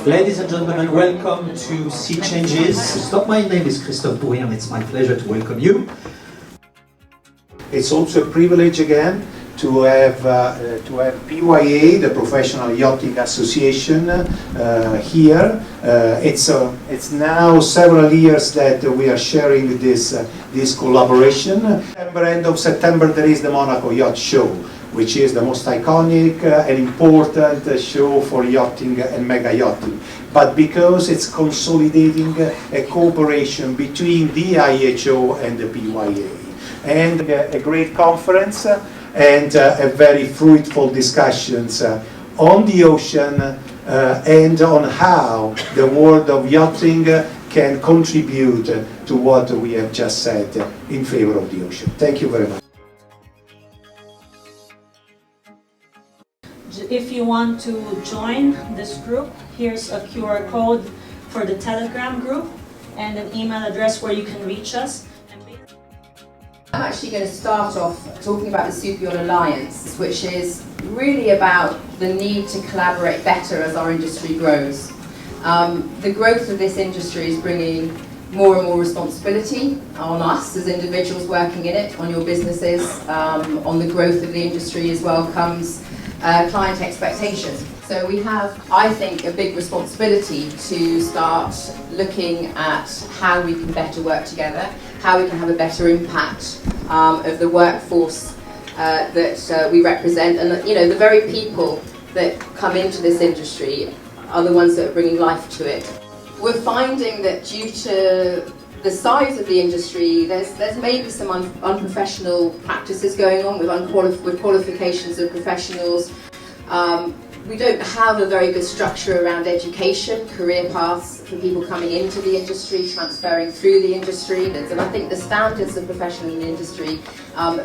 Ladies and gentlemen, welcome to Sea Changes. Stop, my name is Christophe Bourillon. It's my pleasure to welcome you. It's also a privilege again to have PYA, the Professional Yachting Association, here. It's now several years that we are sharing this collaboration. End of September there is the Monaco Yacht Show, which is the most iconic and important show for yachting and mega yachting. But because it's consolidating a cooperation between the IHO and the PYA. And a great conference and a very fruitful discussions on the ocean and on how the world of yachting can contribute to what we have just said in favor of the ocean. Thank you very much. If you want to join this group, here's a QR code for the Telegram group and an email address where you can reach us. I'm actually going to start off talking about the Super Yacht Alliance, which is really about the need to collaborate better as our industry grows. The growth of this industry is bringing more and more responsibility on us as individuals working in it, on your businesses, on the growth of the industry as well comes client expectations. So we have, I think, a big responsibility to start looking at how we can better work together, how we can have a better impact of the workforce that we represent, and the very people that come into this industry are the ones that are bringing life to it. We're finding that due to the size of the industry, there's maybe some unprofessional practices going on with qualifications of professionals. We don't have a very good structure around education, career paths for people coming into the industry, transferring through the industry. And I think the standards of professional in the industry,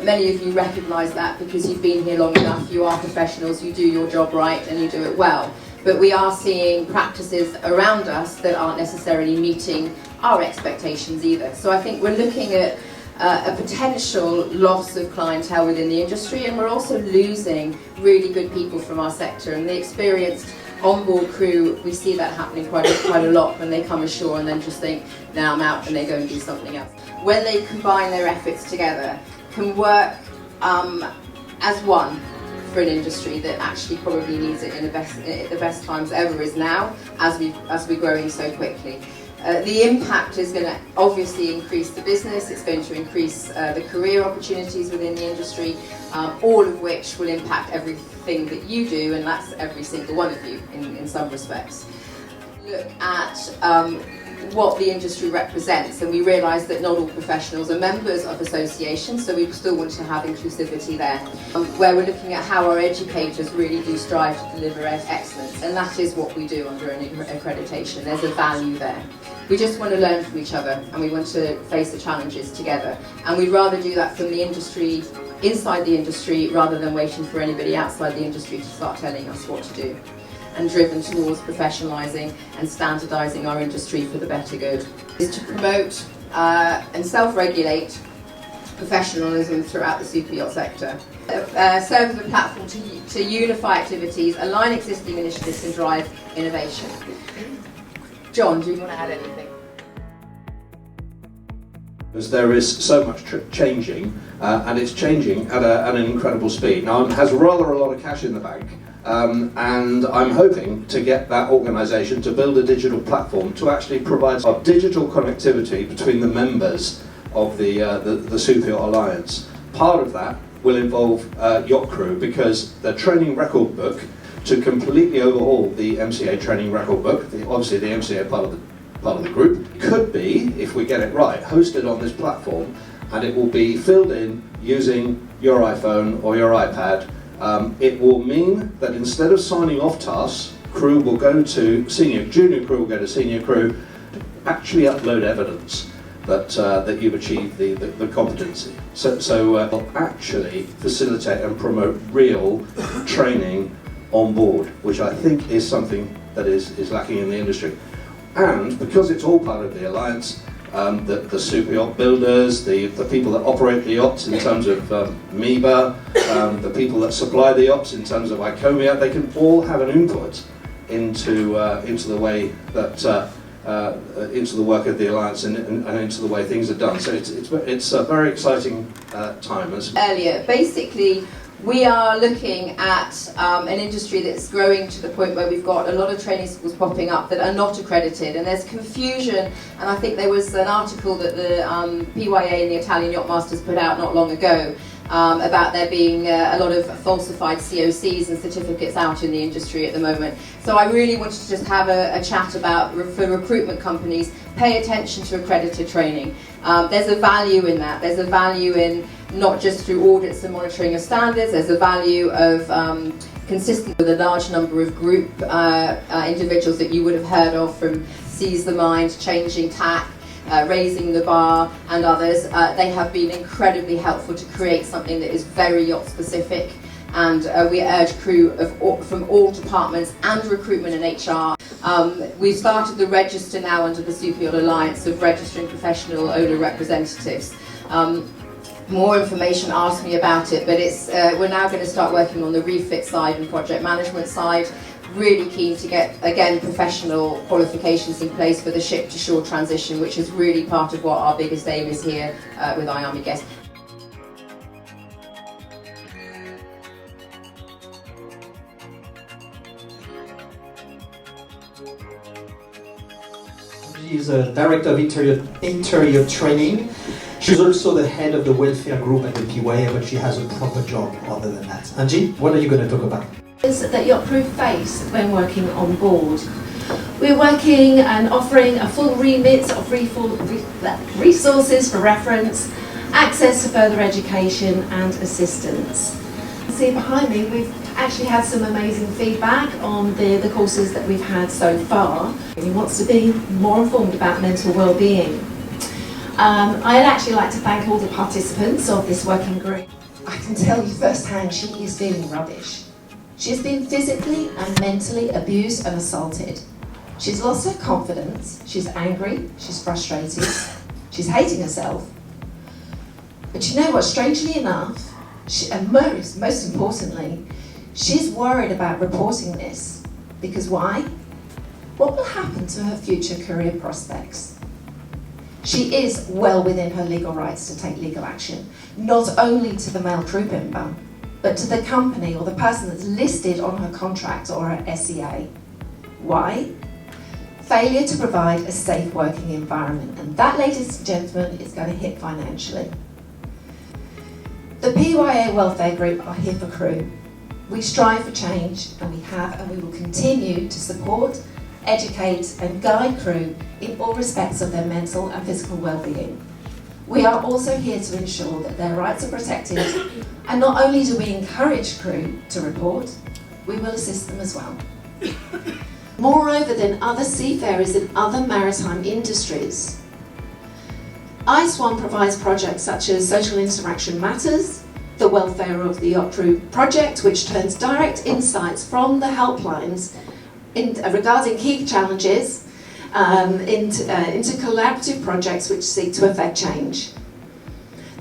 many of you recognise that because you've been here long enough, you are professionals, you do your job right and you do it well. But we are seeing practices around us that aren't necessarily meeting our expectations either. So I think we're looking at a potential loss of clientele within the industry, and we're also losing really good people from our sector. And the experienced onboard crew, we see that happening quite a lot when they come ashore and then just think, now I'm out, and they go and do something else. When they combine their efforts together, can work as one for an industry that actually probably needs it in the best times ever is now, as we're growing so quickly. The impact is going to obviously increase the business, it's going to increase the career opportunities within the industry, all of which will impact everything that you do, and that's every single one of you in some respects. Look at what the industry represents, and we realise that not all professionals are members of associations, so we still want to have inclusivity there, where we're looking at how our educators really do strive to deliver excellence, and that is what we do under an accreditation. There's a value there. We just want to learn from each other, and we want to face the challenges together, and we'd rather do that from the industry, inside the industry, rather than waiting for anybody outside the industry to start telling us what to do, and driven towards professionalising and standardising our industry for the better good. Is to promote and self-regulate professionalism throughout the super yacht sector. Serve as a platform to unify activities, align existing initiatives and drive innovation. John, do you want to add anything? As there is so much changing, and it's changing at an incredible speed. Now it has rather a lot of cash in the bank, and I'm hoping to get that organisation to build a digital platform to actually provide a digital connectivity between the members of the Super Yacht Alliance. Part of that will involve yacht crew, because the training record book, to completely overhaul the MCA training record book, obviously the MCA part of the group, could be, if we get it right, hosted on this platform, and it will be filled in using your iPhone or your iPad. It will mean that instead of signing off tasks, crew will go to junior crew will go to senior crew, actually upload evidence that you've achieved the competency. So will actually facilitate and promote real training on board, which I think is something that is lacking in the industry. And because it's all part of the alliance, the super yacht builders, the people that operate the yachts in terms of MEBA, the people that supply the yachts in terms of ICOMIA, they can all have an input into the way that into the work of the Alliance and into the way things are done. So it's a very exciting time. Earlier, basically, we are looking at an industry that's growing to the point where we've got a lot of training schools popping up that are not accredited, and there's confusion. And I think there was an article that the PYA and the Italian Yacht Masters put out not long ago about there being a lot of falsified COCs and certificates out in the industry at the moment. So I really wanted to just have a chat about, for recruitment companies, pay attention to accredited training. There's a value in that. There's a value in not just through audits and monitoring of standards. There's a value of consistent with a large number of group individuals that you would have heard of, from Seize the Mind, Changing Tack, Raising the Bar and others. They have been incredibly helpful to create something that is very yacht specific, and we urge crew from all departments and recruitment and HR. We've started the register now under the Super Yacht Alliance of registering professional owner representatives. More information, ask me about it, but we're now going to start working on the refit side and project management side. Really keen to get, again, professional qualifications in place for the ship-to-shore transition, which is really part of what our biggest aim is here with IAMI-GUEST. She is a director of interior training. She's also the head of the welfare group at the PYA, but she has a proper job other than that. Angie, what are you going to talk about? Is that Yacht Crew face when working on board. We're working and offering a full remit of resources for reference, access to further education and assistance. See behind me, we've actually had some amazing feedback on the courses that we've had so far. He wants to be more informed about mental well-being. I'd actually like to thank all the participants of this working group. I can tell you firsthand, she is feeling rubbish. She's been physically and mentally abused and assaulted. She's lost her confidence, she's angry, she's frustrated, she's hating herself. But you know what, strangely enough, and most importantly, she's worried about reporting this. Because why? What will happen to her future career prospects? She is well within her legal rights to take legal action, not only to the male crew member, but to the company or the person that's listed on her contract or her SEA. Why? Failure to provide a safe working environment, and that, ladies and gentlemen, is going to hit financially. The PYA Welfare Group are here for crew. We strive for change, and we have and we will continue to support, educate and guide crew in all respects of their mental and physical well-being. We are also here to ensure that their rights are protected, and not only do we encourage crew to report, we will assist them as well. Moreover than other seafarers in other maritime industries, I-SWAN provides projects such as Social Interaction Matters, the Welfare of the Yacht Crew project, which turns direct insights from the helplines regarding key challenges into collaborative projects which seek to effect change.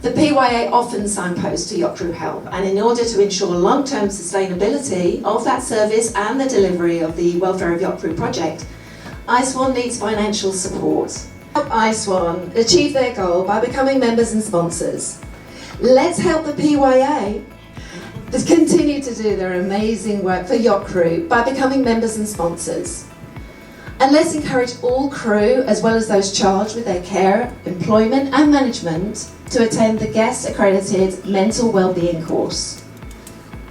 The PYA often signposts to Yacht Crew help, and in order to ensure long-term sustainability of that service and the delivery of the Welfare of Yacht Crew project, I-SWAN needs financial support. Help I-SWAN achieve their goal by becoming members and sponsors. Let's help the PYA to continue to do their amazing work for Yacht Crew by becoming members and sponsors. And let's encourage all crew, as well as those charged with their care, employment and management, to attend the GUEST accredited Mental Wellbeing course.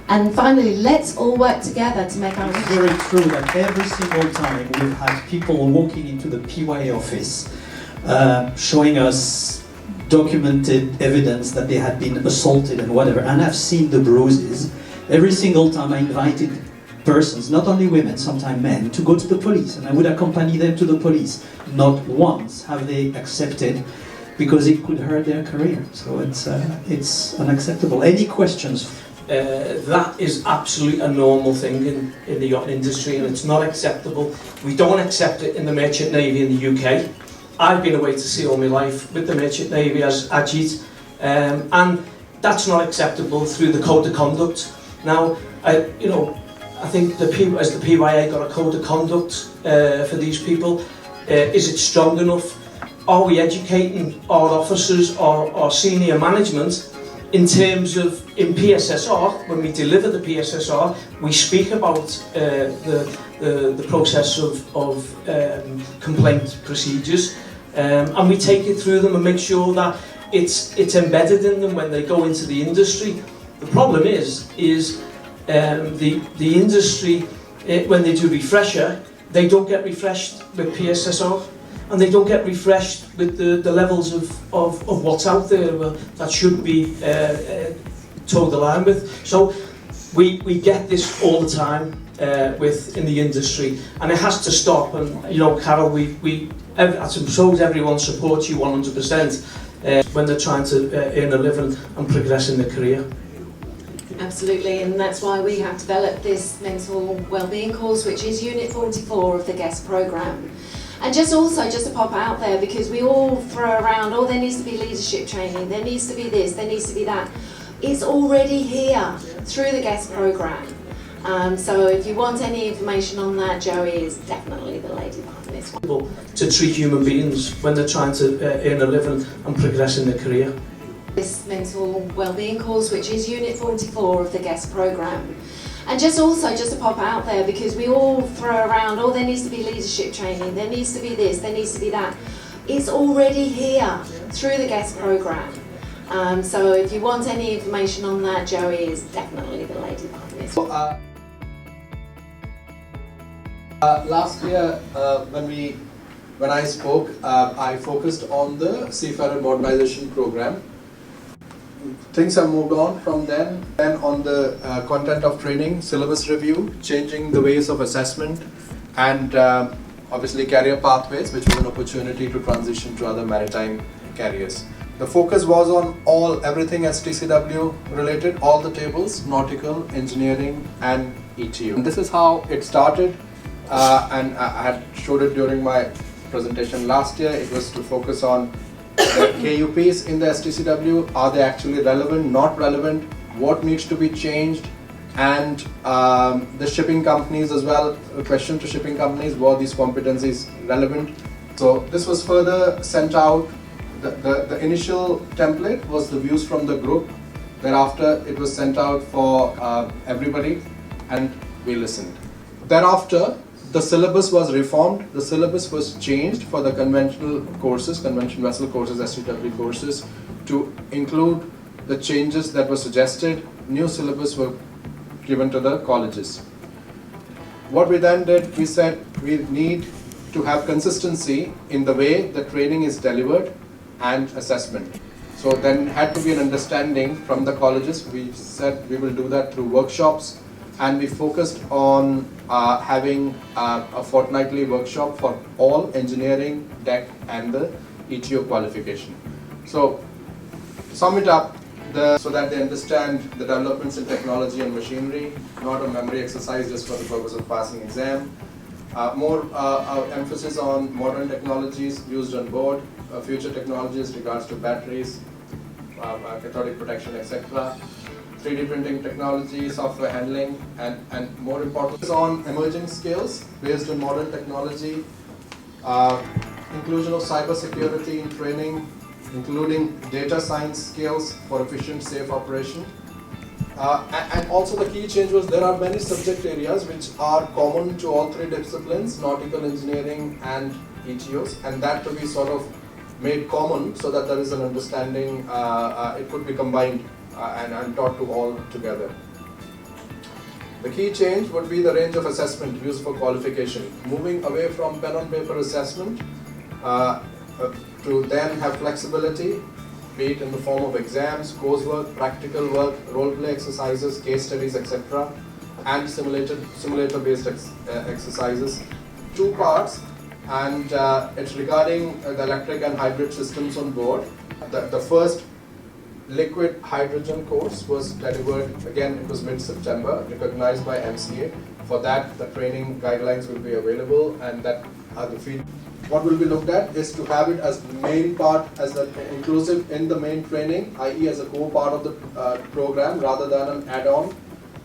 And finally, let's all work together to make our... It's very true that every single time we've had people walking into the PYA office showing us documented evidence that they had been assaulted and whatever, and I've seen the bruises. Every single time I invited persons, not only women, sometimes men, to go to the police, and I would accompany them to the police. Not once have they accepted, because it could hurt their career. So it's unacceptable. Any questions? That is absolutely a normal thing in the yacht industry, and it's not acceptable. We don't accept it in the Merchant Navy in the UK. I've been away to sea all my life with the Merchant Navy as adjunct, and that's not acceptable through the Code of Conduct. Now, I think as the PYA got a code of conduct for these people, is it strong enough? Are we educating our officers or our senior management in terms of, in PSSR, when we deliver the PSSR, we speak about the process of complaint procedures, and we take it through them and make sure that it's embedded in them when they go into the industry. The problem is the industry, when they do refresher, they don't get refreshed with PSSR, and they don't get refreshed with the levels of what's out there that should be towed the line with. So we get this all the time in the industry, and it has to stop. And you know, Carol, I suppose everyone supports you 100% when they're trying to earn a living and progress in their career. Absolutely, and that's why we have developed this mental wellbeing course, which is Unit 44 of the GUEST programme. And just to pop out there, because we all throw around, oh, there needs to be leadership training, there needs to be this, there needs to be that. It's already here through the GUEST programme. So if you want any information on that, Joey is definitely the lady behind this one. To treat human beings when they're trying to earn a living and progress in their career. This mental wellbeing course, which is Unit 44 of the GUEST programme. And just to pop out there, because we all throw around, oh, there needs to be leadership training, there needs to be this, there needs to be that. It's already here through the GUEST programme. So if you want any information on that, Joey is definitely the lady behind this one. Last year, when I spoke, I focused on the Seafarer Modernization Program. Things have moved on from then. Then on the content of training, syllabus review, changing the ways of assessment, and obviously career pathways, which was an opportunity to transition to other maritime careers. The focus was on everything STCW related, all the tables, nautical, engineering and ETO. And this is how it started, and I had showed it during my presentation last year. It was to focus on the KUPs in the STCW. Are they actually relevant, not relevant, what needs to be changed, and the shipping companies as well. A question to shipping companies, were these competencies relevant? So this was further sent out. The initial template was the views from the group. Thereafter it was sent out for everybody, and we listened. Thereafter the syllabus was reformed, the syllabus was changed for the conventional courses, conventional vessel courses, STW courses, to include the changes that were suggested. New syllabus were given to the colleges. What we then did, we said we need to have consistency in the way the training is delivered and assessment. So then had to be an understanding from the colleges. We said we will do that through workshops, and we focused on having a fortnightly workshop for all engineering, deck and the ETO qualification. So sum it up, so that they understand the developments in technology and machinery, not a memory exercise just for the purpose of passing exam. More emphasis on modern technologies used on board, future technologies regards to batteries, cathodic protection, etc. 3D printing technology, software handling, and more important on emerging skills based on modern technology, inclusion of cyber security in training, including data science skills for efficient, safe operation. And also the key change was there are many subject areas which are common to all three disciplines, nautical, engineering and ETOs, and that to be sort of made common so that there is an understanding, it could be combined and taught to all together. The key change would be the range of assessment used for qualification, moving away from pen on paper assessment to then have flexibility, be it in the form of exams, coursework, practical work, role play exercises, case studies, etc., and simulator-based exercises. Two parts, and it's regarding the electric and hybrid systems on board. The first liquid hydrogen course was delivered, again it was mid-September, recognized by MCA. For that the training guidelines will be available, and that are the feed. What will be looked at is to have it as the main part, as the inclusive in the main training, i.e. as a core part of the program rather than an add-on,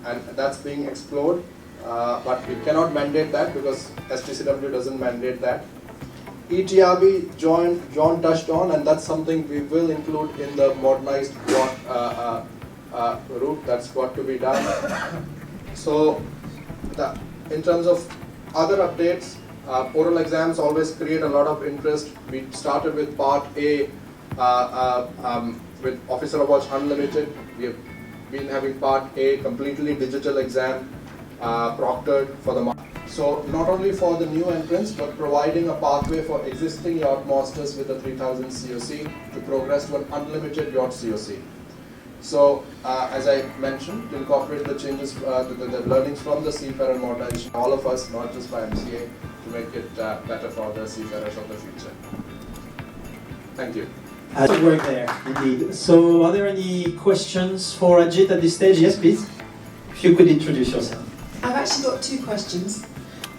and that's being explored. but we cannot mandate that because STCW doesn't mandate that. ETRB, John touched on, and that's something we will include in the modernized yacht route. That's got to be done. So, in terms of other updates, oral exams always create a lot of interest. We started with Part A with Officer of Watch Unlimited. We have been having Part A completely digital exam proctored for the month. So not only for the new entrants, but providing a pathway for existing yacht masters with a 3000 COC to progress to an unlimited yacht COC. So as I mentioned, to incorporate the changes, the learnings from the seafarer modernization, all of us, not just by MCA, to make it better for the seafarers of the future. Thank you. Good work there, indeed. So are there any questions for Ajit at this stage? Yes, please. If you could introduce yourself. I've actually got two questions.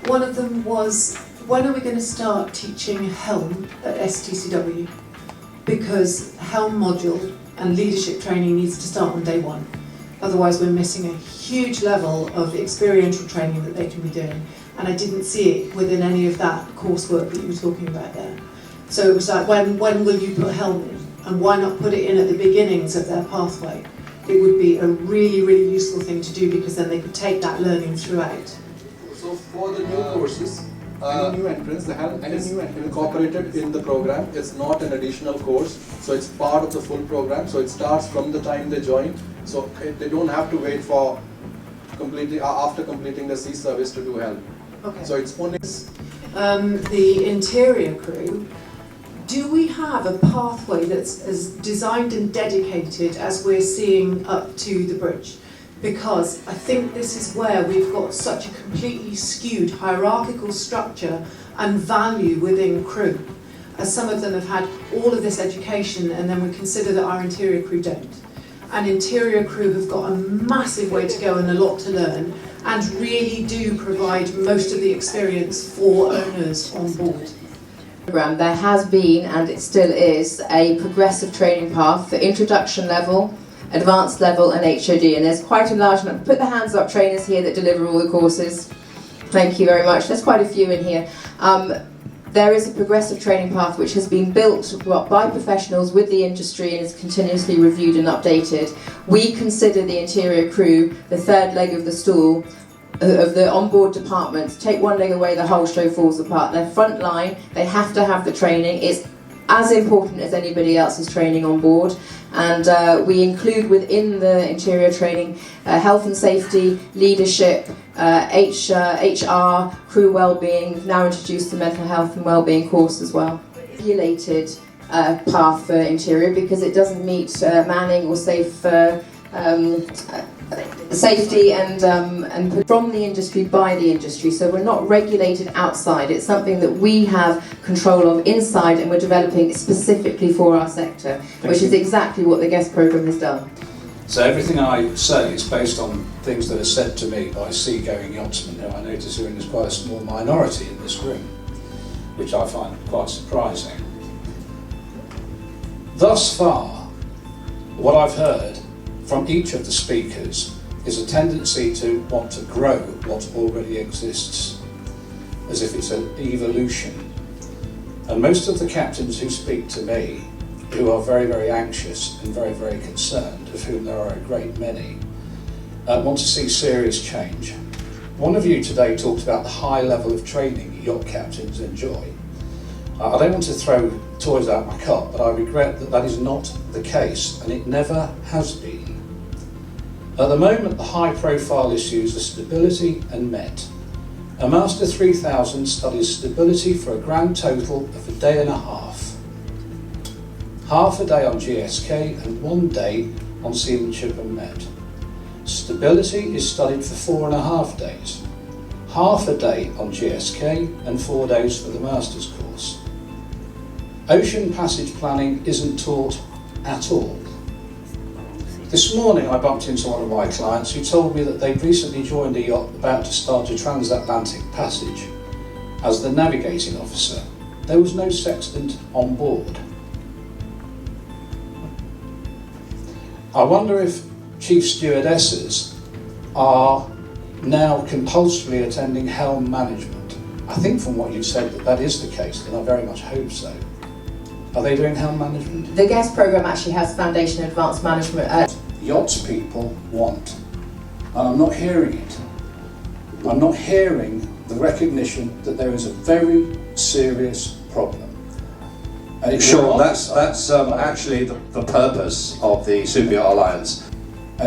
One of them was, when are we going to start teaching Helm at STCW? Because Helm module and leadership training needs to start on day one. Otherwise we're missing a huge level of experiential training that they can be doing. And I didn't see it within any of that coursework that you were talking about there. So it was like, when will you put Helm in? And why not put it in at the beginnings of their pathway? It would be a really, really useful thing to do, because then they could take that learning throughout. So for the new courses, any new entrants, the Helm is incorporated in the program. It's not an additional course, so it's part of the full program. So it starts from the time they join. So they don't have to wait for after completing the sea service to do Helm. Okay. So it's only the interior crew. Do we have a pathway that's as designed and dedicated as we're seeing up to the bridge? Because I think this is where we've got such a completely skewed hierarchical structure and value within crew. As some of them have had all of this education, and then we consider that our interior crew don't. And interior crew have got a massive way to go and a lot to learn, and really do provide most of the experience for owners on board. There has been, and it still is, a progressive training path for introduction level, advanced level and HOD, and there's quite a large number. Put the hands up, trainers here that deliver all the courses. Thank you very much. There's quite a few in here. There is a progressive training path which has been built by professionals with the industry and is continuously reviewed and updated. We consider the interior crew the third leg of the stool of the onboard departments. Take one leg away, the whole show falls apart. They're front line, they have to have the training. It's as important as anybody else's training on board, and we include within the interior training health and safety, leadership, HR, crew well-being. We've now introduced the mental health and well-being course as well. Regulated path for interior, because it doesn't meet manning or safety and from the industry, by the industry. So we're not regulated outside. It's something that we have control of inside, and we're developing specifically for our sector, which is exactly what the guest program has done. So everything I say is based on things that are said to me by seagoing yachtsmen, who I notice are in quite a small minority in this room, which I find quite surprising. Thus far, what I've heard from each of the speakers is a tendency to want to grow what already exists, as if it's an evolution. And most of the captains who speak to me, who are very, very anxious and very, very concerned, of whom there are a great many, want to see serious change. One of you today talked about the high level of training yacht captains enjoy. I don't want to throw toys out my cot, but I regret that that is not the case, and it never has been. At the moment, the high-profile issues are stability and MET. A Master 3000 studies stability for a grand total of a day and a half. Half a day on GSK and 1 day on seamanship and MET. Stability is studied for 4.5 days. Half a day on GSK and 4 days for the Master's course. Ocean passage planning isn't taught at all. This morning I bumped into one of my clients who told me that they'd recently joined a yacht about to start a transatlantic passage. As the navigating officer, there was no sextant on board. I wonder if chief stewardesses are now compulsorily attending helm management. I think from what you've said that is the case, and I very much hope so. Are they doing helm management? The GUEST program actually has foundation advanced management. Yachts people want, and I'm not hearing it. I'm not hearing the recognition that there is a very serious problem. And it Sean, that's actually the purpose of the Super Yacht Alliance.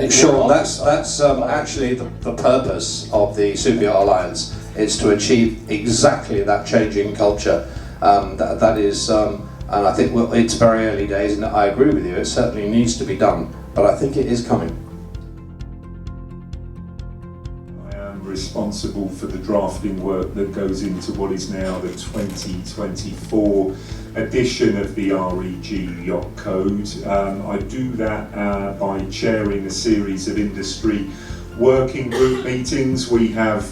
Sean, that's actually the purpose of the Super Yacht Alliance. It's to achieve exactly that changing culture. That is, and I think it's very early days, and I agree with you. It certainly needs to be done, but I think it is coming. Responsible for the drafting work that goes into what is now the 2024 edition of the REG Yacht Code. I do that by chairing a series of industry working group meetings. We have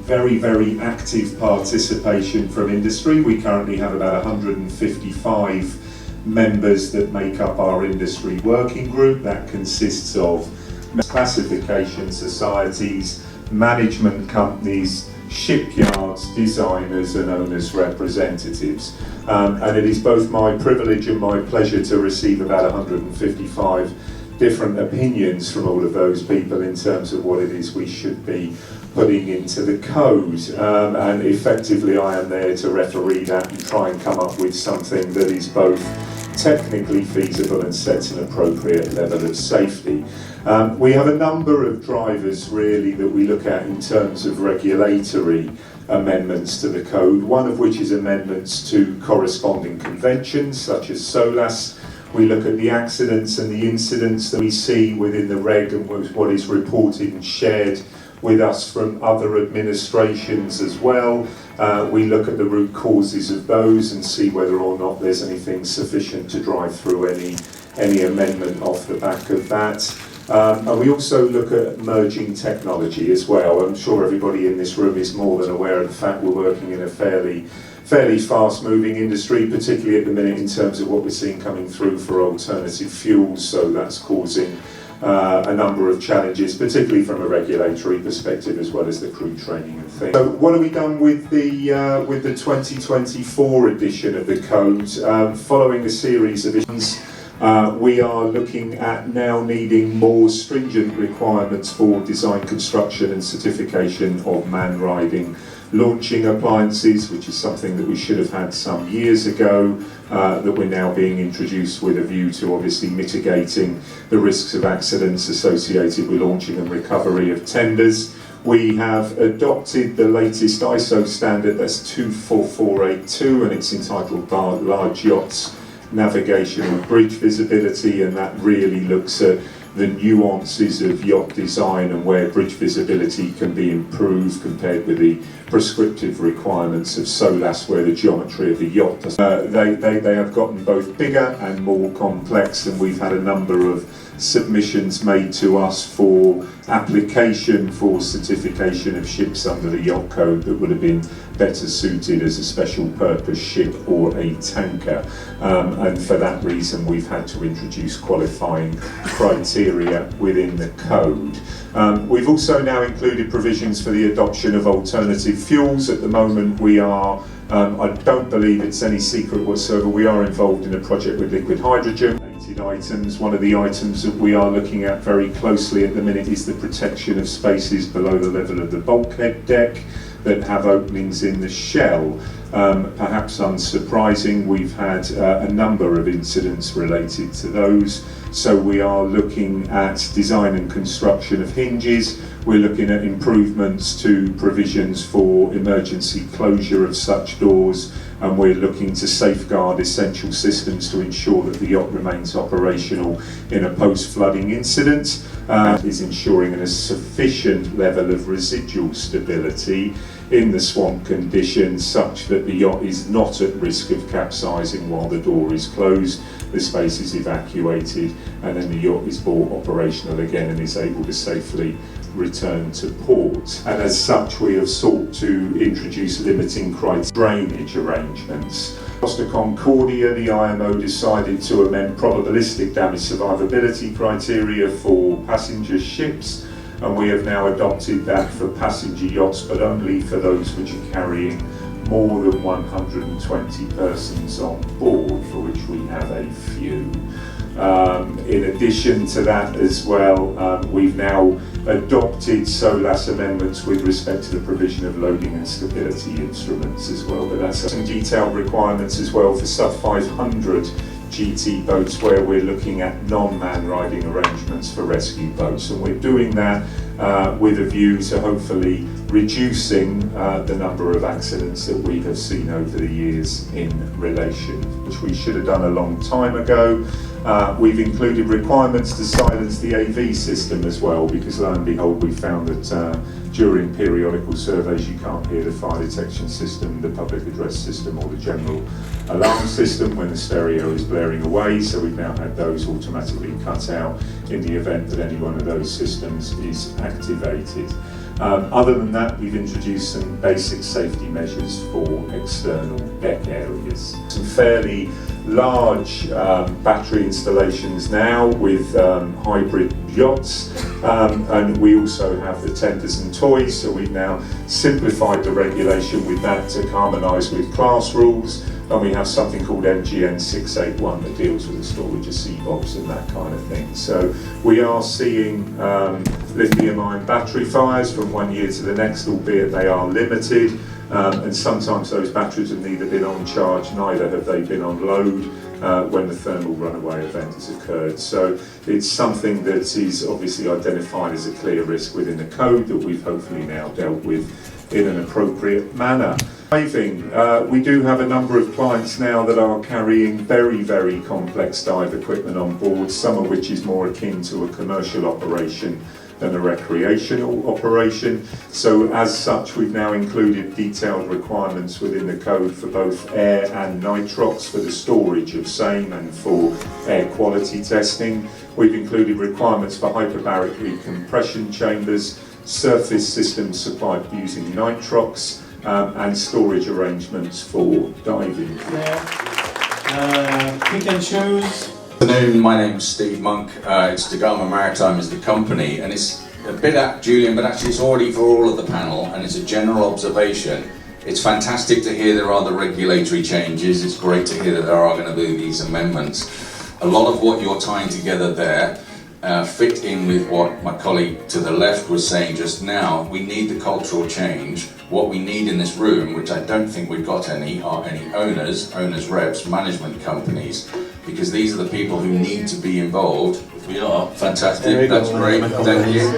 very, very active participation from industry. We currently have about 155 members that make up our industry working group. That consists of classification societies, management companies, shipyards, designers and owners' representatives. And it is both my privilege and my pleasure to receive about 155 different opinions from all of those people in terms of what it is we should be putting into the code. And effectively I am there to referee that and try and come up with something that is both technically feasible and sets an appropriate level of safety. We have a number of drivers really that we look at in terms of regulatory amendments to the code, one of which is amendments to corresponding conventions such as SOLAS. We look at the accidents and the incidents that we see within the REG and what is reported and shared with us from other administrations as well. We look at the root causes of those and see whether or not there's anything sufficient to drive through any amendment off the back of that. And we also look at emerging technology as well. I'm sure everybody in this room is more than aware of the fact we're working in a fairly fast-moving industry, particularly at the minute in terms of what we're seeing coming through for alternative fuels. So that's causing a number of challenges, particularly from a regulatory perspective, as well as the crew training and things. So what have we done with the 2024 edition of the code? Following a series of issues, we are looking at now needing more stringent requirements for design, construction and certification of man-riding launching appliances, which is something that we should have had some years ago, that we're now being introduced with a view to obviously mitigating the risks of accidents associated with launching and recovery of tenders. We have adopted the latest ISO standard, that's 24482, and it's entitled Large Yachts Navigational Bridge Visibility, and that really looks at the nuances of yacht design and where bridge visibility can be improved compared with the prescriptive requirements of SOLAS, where the geometry of the yacht they have gotten both bigger and more complex, and we've had a number of submissions made to us for application for certification of ships under the Yacht Code that would have been better suited as a special purpose ship or a tanker, and for that reason we've had to introduce qualifying criteria within the code. We've also now included provisions for the adoption of alternative fuels. At the moment we are, I don't believe it's any secret whatsoever, we are involved in a project with liquid hydrogen. Items. One of the items that we are looking at very closely at the minute is the protection of spaces below the level of the bulkhead deck that have openings in the shell. Perhaps unsurprising, we've had a number of incidents related to those. So we are looking at design and construction of hinges. We're looking at improvements to provisions for emergency closure of such doors, and we're looking to safeguard essential systems to ensure that the yacht remains operational in a post-flooding incident. Is ensuring a sufficient level of residual stability in the swamp conditions such that the yacht is not at risk of capsizing while the door is closed, the space is evacuated, and then the yacht is brought operational again and is able to safely return to port. And as such, we have sought to introduce limiting drainage arrangements. Costa Concordia, the IMO decided to amend probabilistic damage survivability criteria for passenger ships, and we have now adopted that for passenger yachts, but only for those which are carrying more than 120 persons on board, for which we have a few. In addition to that as well, we've now adopted SOLAS amendments with respect to the provision of loading and stability instruments as well, but that's some detailed requirements as well for sub 500 GT boats, where we're looking at non-man riding arrangements for rescue boats, and we're doing that with a view to hopefully reducing the number of accidents that we have seen over the years in relation, which we should have done a long time ago. We've included requirements to silence the AV system as well, because lo and behold we found that during periodical surveys you can't hear the fire detection system, the public address system or the general alarm system when the stereo is blaring away, so we've now had those automatically cut out in the event that any one of those systems is activated. Other than that, we've introduced some basic safety measures for external deck areas. Some fairly large battery installations now with hybrid yachts, and we also have the tenders and toys, so we've now simplified the regulation with that to harmonise with class rules, and we have something called MGN 681 that deals with the storage of sea-bobs and that kind of thing. So we are seeing lithium-ion battery fires from one year to the next, albeit they are limited. And sometimes those batteries have neither been on charge, neither have they been on load when the thermal runaway event has occurred. So it's something that is obviously identified as a clear risk within the code that we've hopefully now dealt with in an appropriate manner. Diving, we do have a number of clients now that are carrying very, very complex dive equipment on board, some of which is more akin to a commercial operation than a recreational operation. So as such, we've now included detailed requirements within the code for both air and nitrox for the storage of same and for air quality testing. We've included requirements for hyperbaric recompression chambers, surface systems supplied using nitrox, and storage arrangements for diving. Pick and choose. Good afternoon, my name's Steve Monk. It's Degama Maritime is the company, and it's a bit at Julian, but actually it's already for all of the panel, and it's a general observation. It's fantastic to hear there are the regulatory changes. It's great to hear that there are going to be these amendments. A lot of what you're tying together there fit in with what my colleague to the left was saying just now. We need the cultural change. What we need in this room, which I don't think we've got any, are any owners reps, management companies, because these are the people who need to be involved. If we are, fantastic, that's great, thank you.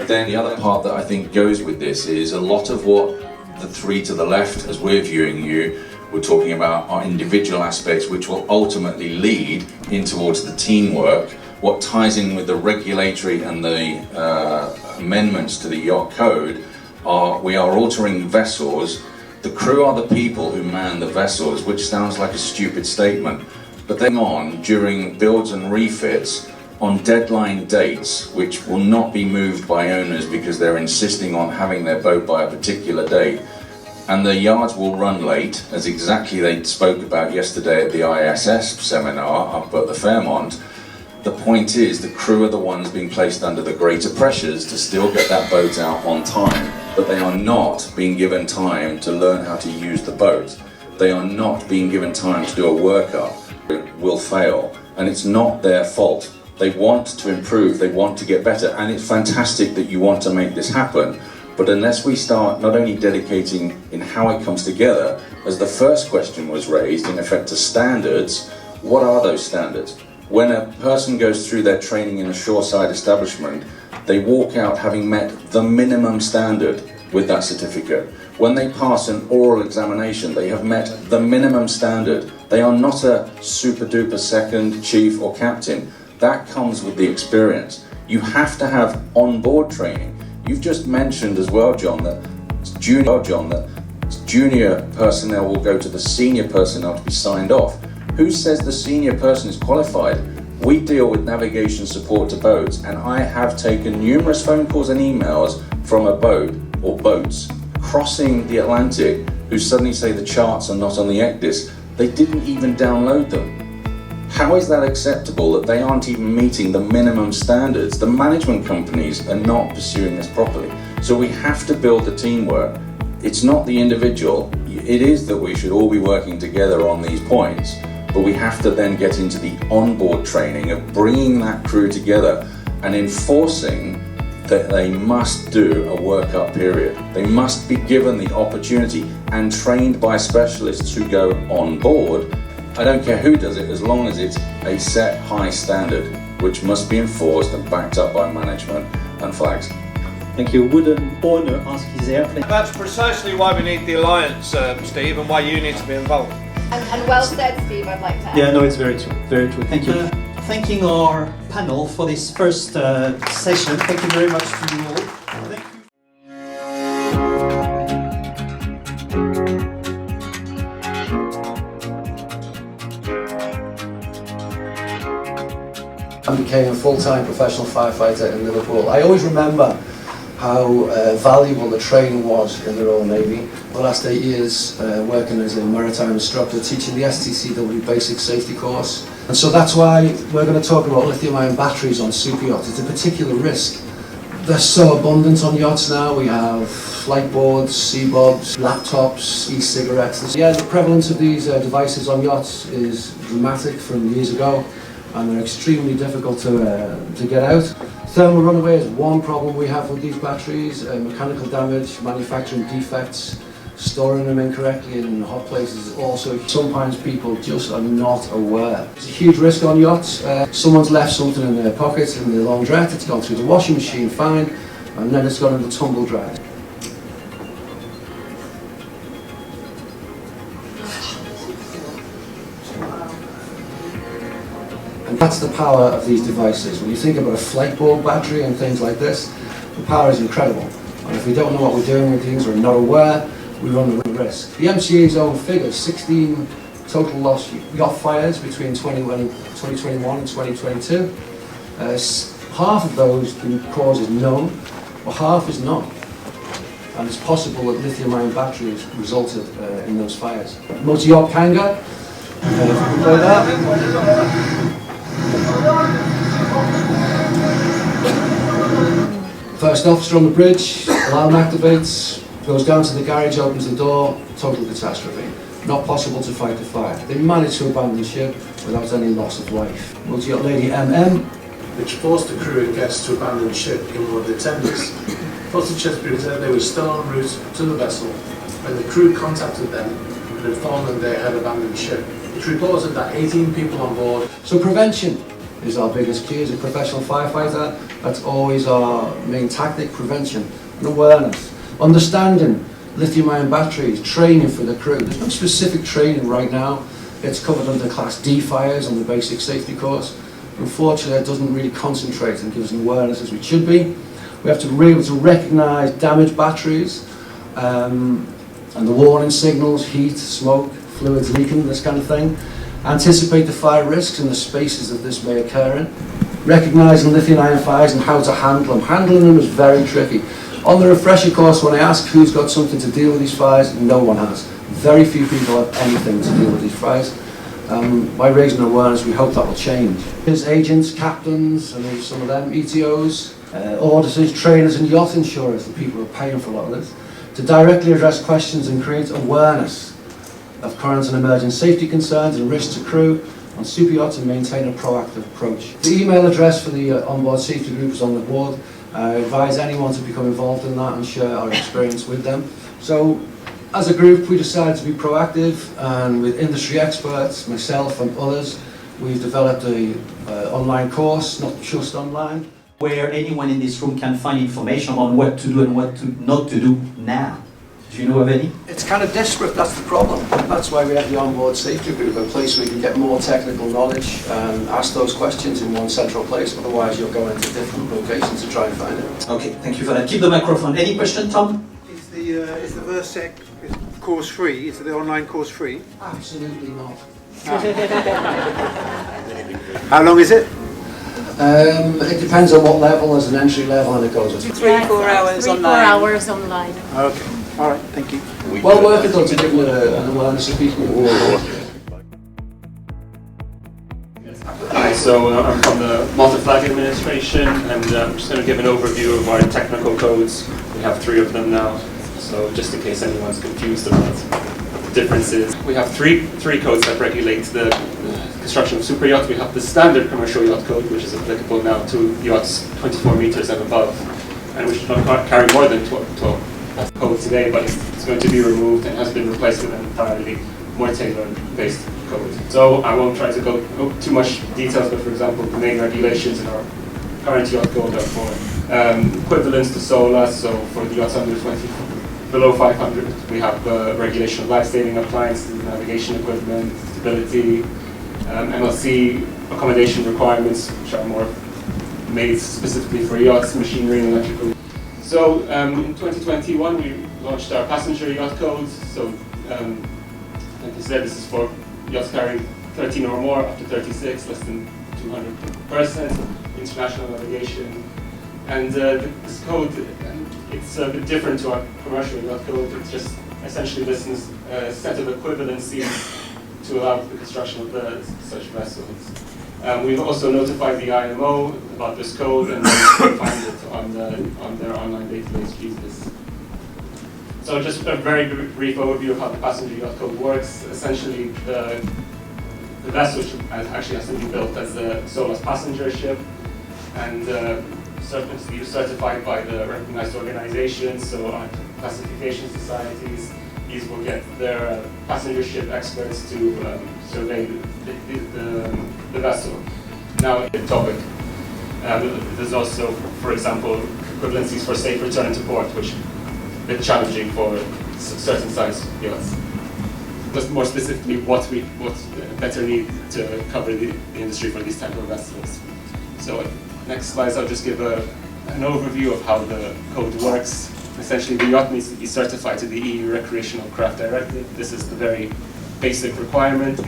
Then the other part that I think goes with this is a lot of what the three to the left, as we're viewing you, we're talking about our individual aspects, which will ultimately lead in towards the teamwork. What ties in with the regulatory and the amendments to the Yacht Code are, we are altering vessels. The crew are the people who man the vessels, which sounds like a stupid statement, but they're on during builds and refits on deadline dates, which will not be moved by owners because they're insisting on having their boat by a particular date. And the yards will run late, as exactly they spoke about yesterday at the ISS seminar up at the Fairmont. The point is, the crew are the ones being placed under the greater pressures to still get that boat out on time, but they are not being given time to learn how to use the boat. They are not being given time to do a workup. It will fail, and it's not their fault. They want to improve, they want to get better, and it's fantastic that you want to make this happen. But unless we start not only dedicating in how it comes together, as the first question was raised, in effect to standards, what are those standards? When a person goes through their training in a shoreside establishment, they walk out having met the minimum standard with that certificate. When they pass an oral examination, they have met the minimum standard. They are not a super duper second, chief or captain. That comes with the experience. You have to have on-board training. You've just mentioned as well, John, that junior personnel will go to the senior personnel to be signed off. Who says the senior person is qualified? We deal with navigation support to boats, and I have taken numerous phone calls and emails from a boat or boats crossing the Atlantic who suddenly say the charts are not on the ECDIS. They didn't even download them. How is that acceptable that they aren't even meeting the minimum standards? The management companies are not pursuing this properly. So we have to build the teamwork. It's not the individual. It is that we should all be working together on these points, but we have to then get into the onboard training of bringing that crew together and enforcing that they must do a work-up period. They must be given the opportunity and trained by specialists who go on board. I don't care who does it, as long as it's a set high standard, which must be enforced and backed up by management and flags. Thank you. Would an owner ask his airplane? That's precisely why we need the alliance, Steve, and why you need to be involved. And well said, Steve, I'd like to add. Yeah, no, it's very true. Very true. Thank you. Thanking our panel for this first session. Thank you very much to you all. Thank you. I became a full-time professional firefighter in Liverpool. I always remember how valuable the training was in the Royal Navy. The last 8 years working as a maritime instructor, teaching the STCW basic safety course. And so that's why we're going to talk about lithium-ion batteries on super yachts. It's a particular risk. They're so abundant on yachts now. We have flight boards, sea-bobs, laptops, e-cigarettes. Yeah, the prevalence of these devices on yachts is dramatic from years ago, and they're extremely difficult to get out. Thermal runaway is one problem we have with these batteries. Mechanical damage, manufacturing defects, storing them incorrectly in hot places also. Sometimes people just are not aware. It's a huge risk on yachts. Someone's left something in their pocket in the laundrette, it's gone through the washing machine fine, and then it's gone in the tumble dryer. And that's the power of these devices. When you think about a flight board battery and things like this, the power is incredible. And if we don't know what we're doing with things or are not aware, we run the risk. The MCA's own figures, 16 total lost yacht fires between 2021 and 2022. Half of those the cause is known, but half is not. And it's possible that lithium-ion batteries resulted in those fires. Multi-yacht Kanga, play that. First officer on the bridge, alarm activates, goes down to the garage, opens the door, total catastrophe. Not possible to fight the fire. They managed to abandon ship without any loss of life. Multi-yacht lady MM, which forced the crew and guests to abandon ship in one of the tenders. Forced Chesapeake return, they were still en route to the vessel when the crew contacted them and informed them they had abandoned ship. It's reported that 18 people on board. So prevention is our biggest key as a professional firefighter. That's always our main tactic, prevention and awareness. Understanding lithium-ion batteries, training for the crew. There's no specific training right now. It's covered under Class D fires on the basic safety course. Unfortunately, it doesn't really concentrate and give us an awareness as we should be. We have to be able to recognise damaged batteries and the warning signals, heat, smoke, fluids leaking, this kind of thing. Anticipate the fire risks and the spaces that this may occur in. Recognising lithium-ion fires and how to handle them. Handling them is very tricky. On the refresher course, when I ask who's got something to deal with these fires, no one has. Very few people have anything to deal with these fires. By raising awareness, we hope that will change. There's agents, captains, and there's some of them, ETOs, auditors, trainers and yacht insurers, the people who are paying for a lot of this, to directly address questions and create awareness of current and emerging safety concerns and risks to crew on super yachts and maintain a proactive approach. The email address for the onboard safety group is on the board. I advise anyone to become involved in that and share our experience with them. So, as a group, we decided to be proactive, and with industry experts, myself and others, we've developed an online course, not just online, where anyone in this room can find information on what to do and what not to do now. Do you know of any? It's kind of desperate, that's the problem. That's why we have the onboard safety group, a place where you can get more technical knowledge and ask those questions in one central place. Otherwise, you're going to different locations to try and find it. Okay, thank you for that. Keep the microphone. Any question, Tom? Is the Versec course free? Is the online course free? Absolutely not. How long is it? It depends on what level. There's an entry level and it goes up. 3-4 hours online. 3-4 hours online. Okay. All right. Thank you. Well worth it though to give it an awareness of people. Hi, so I'm from the Malta Flag Administration, and I'm just going to give an overview of our technical codes. We have 3 of them now, so just in case anyone's confused about the differences. We have three codes that regulate the construction of super yachts. We have the standard commercial yacht code, which is applicable now to yachts 24 meters and above, and which does not carry more than 12 code today, but it's going to be removed and has been replaced with an entirely more tailor-based code. So I won't try to go too much details, but for example, the main regulations in our current yacht code are for equivalence to SOLA, so for the yachts under 20, below 500, we have regulation of life-saving appliances, navigation equipment, stability, MLC accommodation requirements, which are more made specifically for yachts, machinery and electrical. So in 2021 we launched our passenger yacht code. So like I said, this is for yachts carrying 13 or more, up to 36, less than 200 persons, international navigation. And this code, it's a bit different to our commercial yacht code. It's just essentially lists a set of equivalencies to allow the construction of such vessels. We've also notified the IMO about this code, and they find it on their online database, Jesus. So just a very brief overview of how the passenger yacht code works. Essentially, the vessel actually has to be built as a SOLAS passenger ship, and be certified by the recognized organizations, so our classification societies. These will get their passenger ship experts to survey the vessel. Now, the topic. There's also, for example, equivalencies for safe return to port, which is a bit challenging for certain size yachts. But more specifically, what better need to cover the industry for these type of vessels. So, next slides, I'll just give an overview of how the code works. Essentially, the yacht needs to be certified to the EU Recreational Craft Directive. This is the very basic requirement.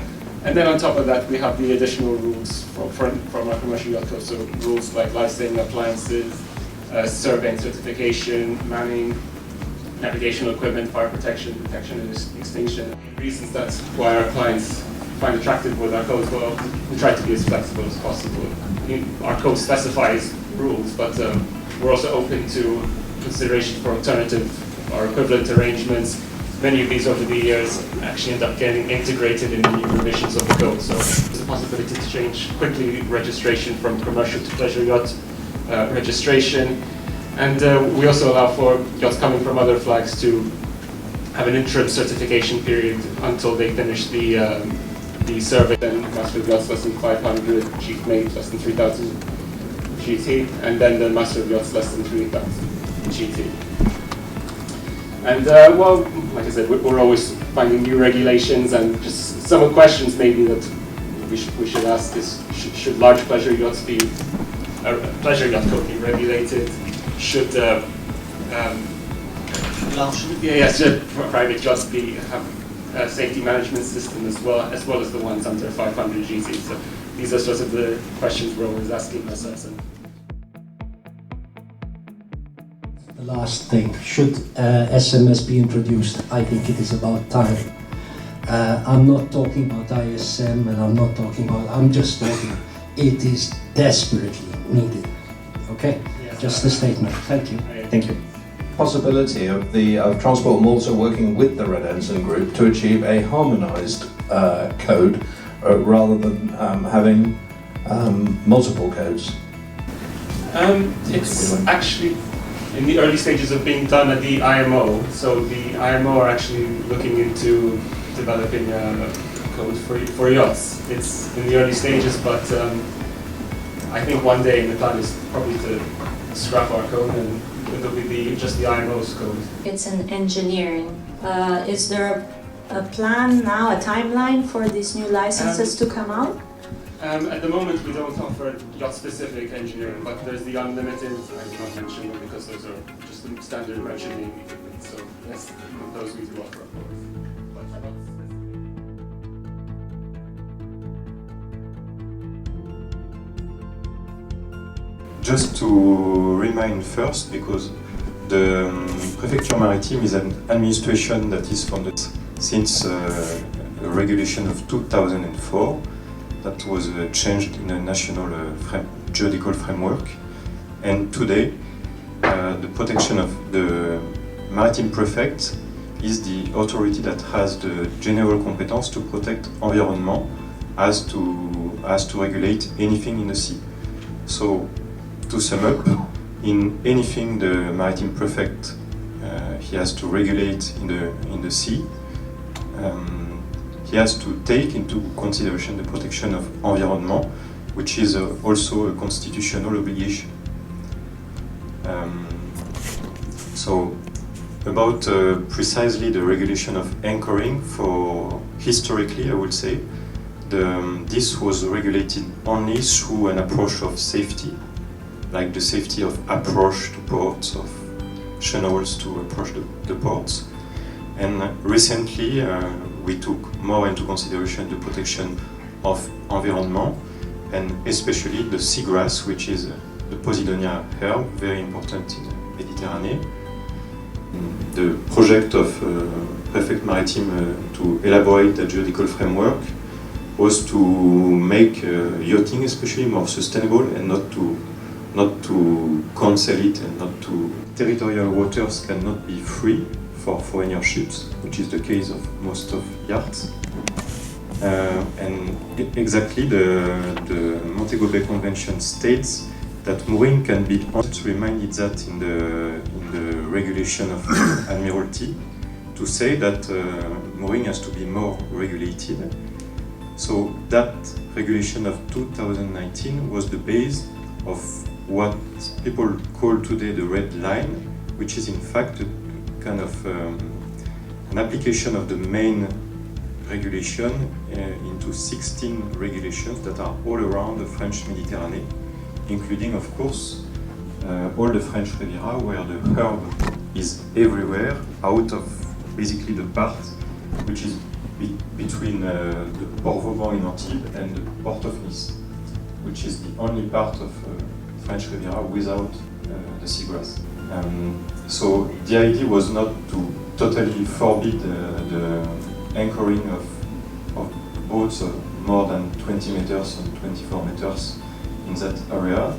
And then on top of that, we have the additional rules from our commercial yacht code. So rules like life-saving appliances, survey and certification, manning, navigational equipment, fire protection, detection and extinction. Reasons that's why our clients find attractive with our codes. Well, we try to be as flexible as possible. Our code specifies rules, but we're also open to consideration for alternative or equivalent arrangements. Many of these over the years actually end up getting integrated in the new revisions of the code. So there's a possibility to change quickly registration from commercial to pleasure yacht registration. And we also allow for yachts coming from other flags to have an interim certification period until they finish the survey. Then master of yachts less than 500, chief mate less than 3,000 GT, and then the master of yachts less than 3,000 GT. And well, like I said, we're always finding new regulations, and just some of the questions maybe that we should ask is, should large pleasure yachts be, pleasure yacht code be regulated? Should should private yachts have a safety management system as well as the ones under 500 GT? So these are sort of the questions we're always asking ourselves. The last thing, should SMS be introduced? I think it is about time. I'm not talking about ISM, and I'm just talking, it is desperately needed. Okay? Yes, just a statement. Thank you. Thank you. Possibility of Transport Malta working with the Red Ensign Group to achieve a harmonised code rather than having multiple codes. It's actually in the early stages of being done at the IMO. So the IMO are actually looking into developing a code for yachts. It's in the early stages, but I think one day the plan is probably to scrap our code and it'll be just the IMO's code. It's an engineering. Is there a plan now, a timeline for these new licenses to come out? At the moment, we don't offer yacht-specific engineering, but there's the unlimited. I did not mention them because those are just the standard merchant navy equipment. So yes, those we do offer, of course. Just to remind first, because the Prefecture Maritime is an administration that is founded since a regulation of 2004. that was changed in a national juridical framework. And today, the protection of the maritime prefect is the authority that has the general competence to protect environment as to regulate anything in the sea. So, to sum up, in anything the maritime prefect he has to regulate in the sea, he has to take into consideration the protection of environment, which is also a constitutional obligation. So, about precisely the regulation of anchoring, for historically, I would say, this was regulated only through an approach of safety, like the safety of approach to ports, of channels to approach the ports. And recently, we took more into consideration the protection of environment, and especially the seagrass, which is the Posidonia herb, very important in the Mediterranean. The project of Prefect Maritime to elaborate the juridical framework was to make yachting especially more sustainable and not to cancel it, and not to... Territorial waters cannot be free for foreigner ships, which is the case of most of yachts. And exactly the Montego Bay Convention states that mooring can be reminded that in the regulation of Admiralty, to say that mooring has to be more regulated. So that regulation of 2019 was the base of what people call today the red line, which is in fact a kind of an application of the main regulation into 16 regulations that are all around the French Mediterranean, including, of course, all the French Riviera, where the herb is everywhere, out of basically the part which is between the Port Vauban in Antibes and the Port of Nice, which is the only part of French Riviera without the seagrass. So the idea was not to totally forbid the anchoring of boats of more than 20 meters and 24 meters in that area.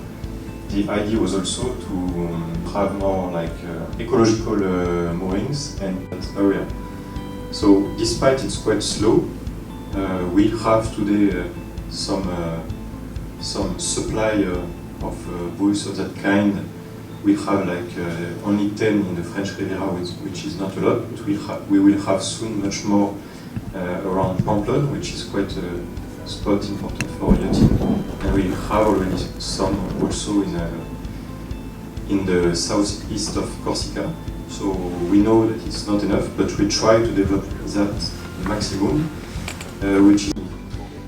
The idea was also to have more like ecological moorings in that area. So despite it's quite slow, we have today some supply of buoys of that kind. We have like only 10 in the French Riviera, which is not a lot, but we will have soon much more around Pamplona, which is quite a spot important for yachting. And we have already some also in the southeast of Corsica. So we know that it's not enough, but we try to develop that maximum, which is...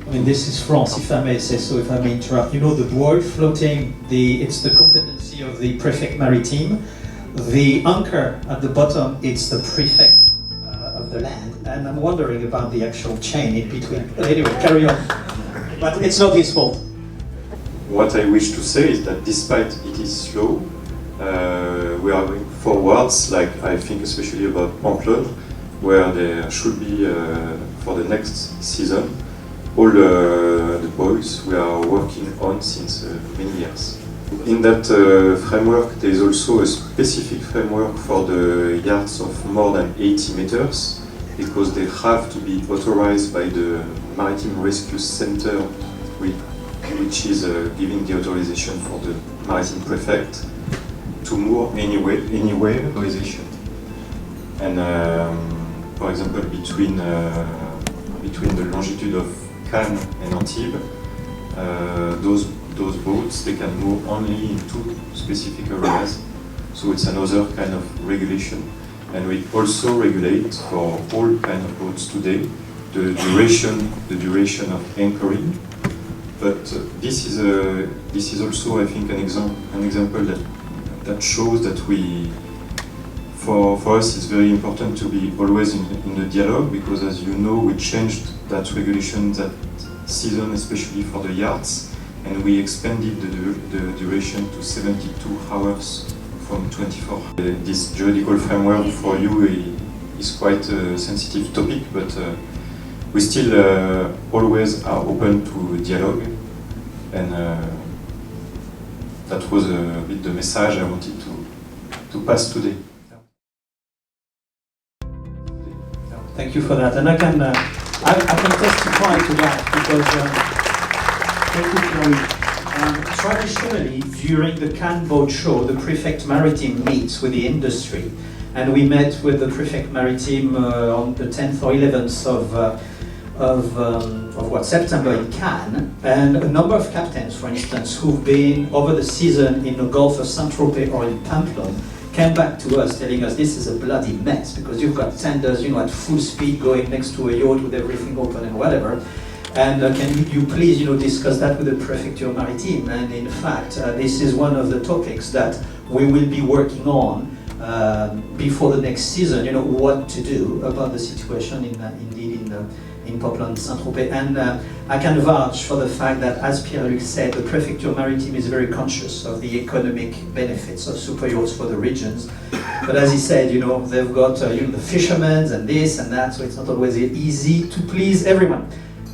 I mean, this is France, if I may say so, if I may interrupt. You know, the buoy floating, it's the competency of the Prefect Maritime. The anchor at the bottom, it's the Prefect of the land. And I'm wondering about the actual chain in between. Anyway, carry on. But it's not his fault. What I wish to say is that despite it is slow, we are going forwards, like I think especially about Pamplona, where there should be, for the next season, all the buoys we are working on since many years. In that framework, there is also a specific framework for the yachts of more than 80 meters, because they have to be authorized by the Maritime Rescue Center, which is giving the authorization for the Maritime Prefect to moor anywhere authorization. And for example, between the longitude of Cannes and Antibes, those boats, they can move only in 2 specific areas. So it's another kind of regulation. And we also regulate for all kind of boats today the duration of anchoring. But this is also, I think, an example that shows that for us it's very important to be always in the dialogue, because as you know, we changed that regulation that season, especially for the yachts, and we expanded the duration to 72 hours from 24. This juridical framework for you is quite a sensitive topic, but we still always are open to dialogue, and that was a bit the message I wanted to pass today. Thank you for that, and I can testify to that because traditionally during the Cannes Boat Show, the Prefect Maritime meets with the industry, and we met with the Prefect Maritime on the 10th or 11th of September in Cannes, and a number of captains, for instance, who've been over the season in the Gulf of Saint-Tropez or in Pamplona, came back to us telling us this is a bloody mess because you've got tenders, at full speed going next to a yacht with everything open and whatever. And can you please, discuss that with the Préfecture Maritime? And in fact, this is one of the topics that we will be working on before the next season. What to do about the situation in Pamplona and Saint-Tropez. And I can vouch for the fact that, as Pierre-Luc said, the Préfecture Maritime is very conscious of the economic benefits of super yachts for the regions. But as he said, they've got the fishermen and this and that, so it's not always easy to please everyone.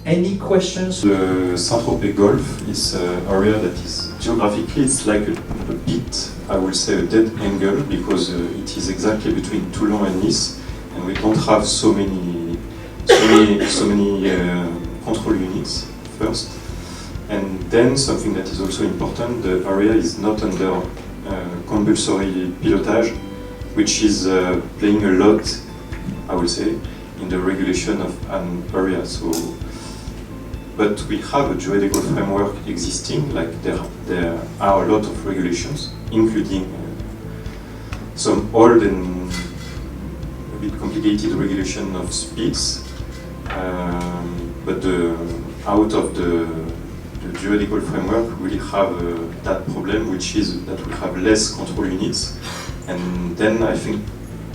Any questions? The Saint-Tropez Gulf is an area that is geographically, it's like a bit, I will say, a dead angle, because it is exactly between Toulon and Nice, and we don't have so many control units first. And then something that is also important, the area is not under compulsory pilotage, which is playing a lot, I would say, in the regulation of an area. But we have a juridical framework existing, like there are a lot of regulations, including some old and a bit complicated regulation of speeds. But out of the juridical framework, we really have that problem, which is that we have less control units. And then I think,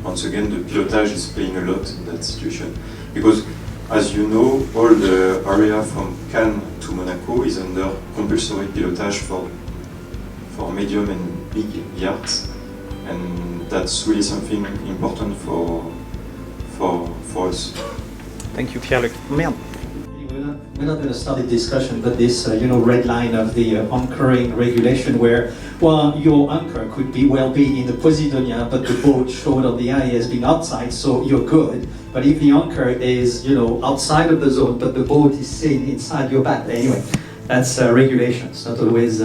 once again, the pilotage is playing a lot in that situation. Because, as you know, all the area from Cannes to Monaco is under compulsory pilotage for medium and big yachts. And that's really something important for us. Thank you, Pierre-Luc. We're not going to start a discussion, but this, red line of the anchoring regulation, where, well, your anchor could be in the Posidonia, but the boat showed on the IAS being outside, so you're good. But if the anchor is, outside of the zone, but the boat is seen inside your back, anyway, that's regulations, not always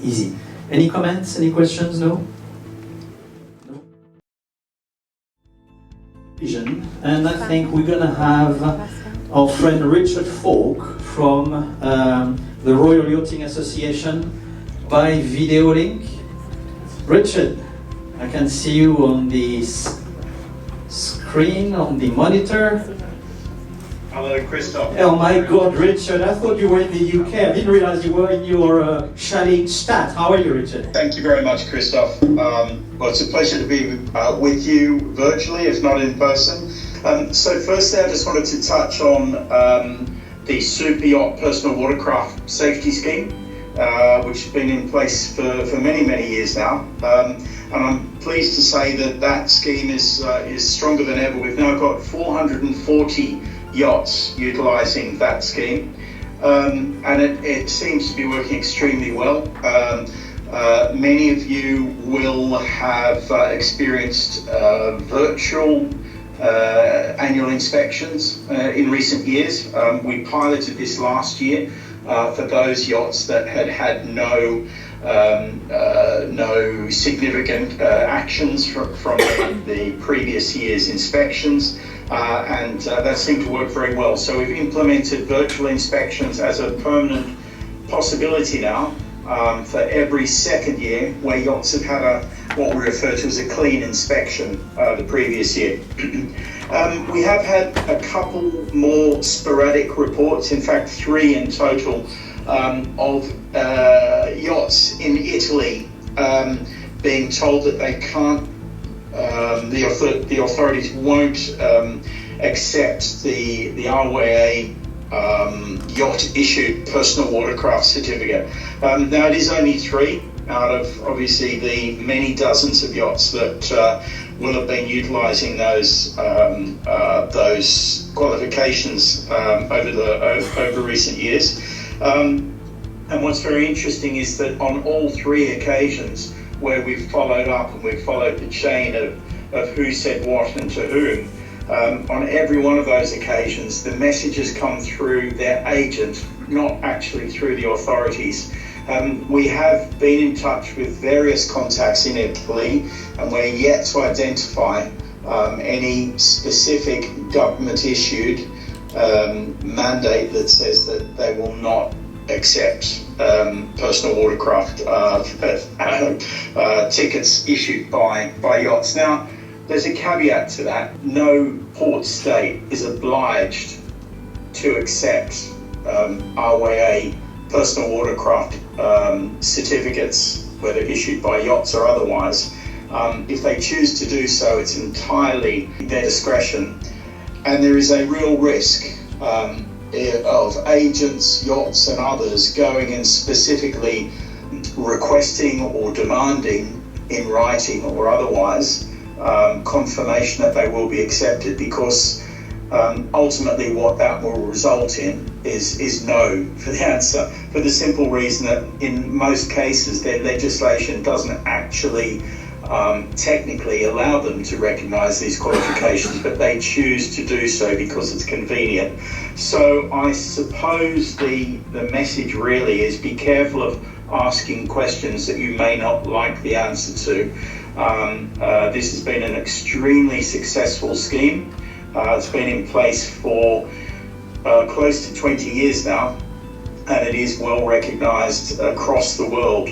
easy. Any comments? Any questions? No? And I think we're going to have our friend Richard Falk from the Royal Yachting Association by video link. Richard, I can see you on the screen, on the monitor. Hello, Christophe. Oh my God, Richard, I thought you were in the UK. I didn't realize you were in your chalet Stad. How are you, Richard? Thank you very much, Christophe. Well, it's a pleasure to be with you virtually, if not in person. So firstly, I just wanted to touch on the Super Yacht Personal Watercraft Safety Scheme, which has been in place for many, many years now. And I'm pleased to say that scheme is stronger than ever. We've now got 440 yachts utilising that scheme, and it seems to be working extremely well. Many of you will have experienced virtual annual inspections in recent years. We piloted this last year for those yachts that had no significant actions from the previous year's inspections, and that seemed to work very well. So we've implemented virtual inspections as a permanent possibility now for every second year where yachts have had what we refer to as a clean inspection the previous year. We have had a couple more sporadic reports, in fact 3 in total, of yachts in Italy being told that they can't, the authorities won't accept the RYA yacht issued personal watercraft certificate. Now it is only 3, out of obviously the many dozens of yachts that will have been utilising those qualifications over recent years. And what's very interesting is that on all three occasions where we've followed up and we've followed the chain of who said what and to whom, on every one of those occasions the messages come through their agent, not actually through the authorities. We have been in touch with various contacts in Italy, and we're yet to identify any specific government-issued mandate that says that they will not accept personal watercraft tickets issued by yachts. Now, there's a caveat to that. No port state is obliged to accept RWA personal watercraft certificates, whether issued by yachts or otherwise. If they choose to do so, it's entirely their discretion. And there is a real risk of agents, yachts and others going and specifically requesting or demanding in writing or otherwise confirmation that they will be accepted, because ultimately what that will result in is no for the answer, for the simple reason that in most cases their legislation doesn't actually technically allow them to recognise these qualifications, but they choose to do so because it's convenient. So I suppose the message really is be careful of asking questions that you may not like the answer to. This has been an extremely successful scheme. It's been in place for close to 20 years now, and it is well recognised across the world.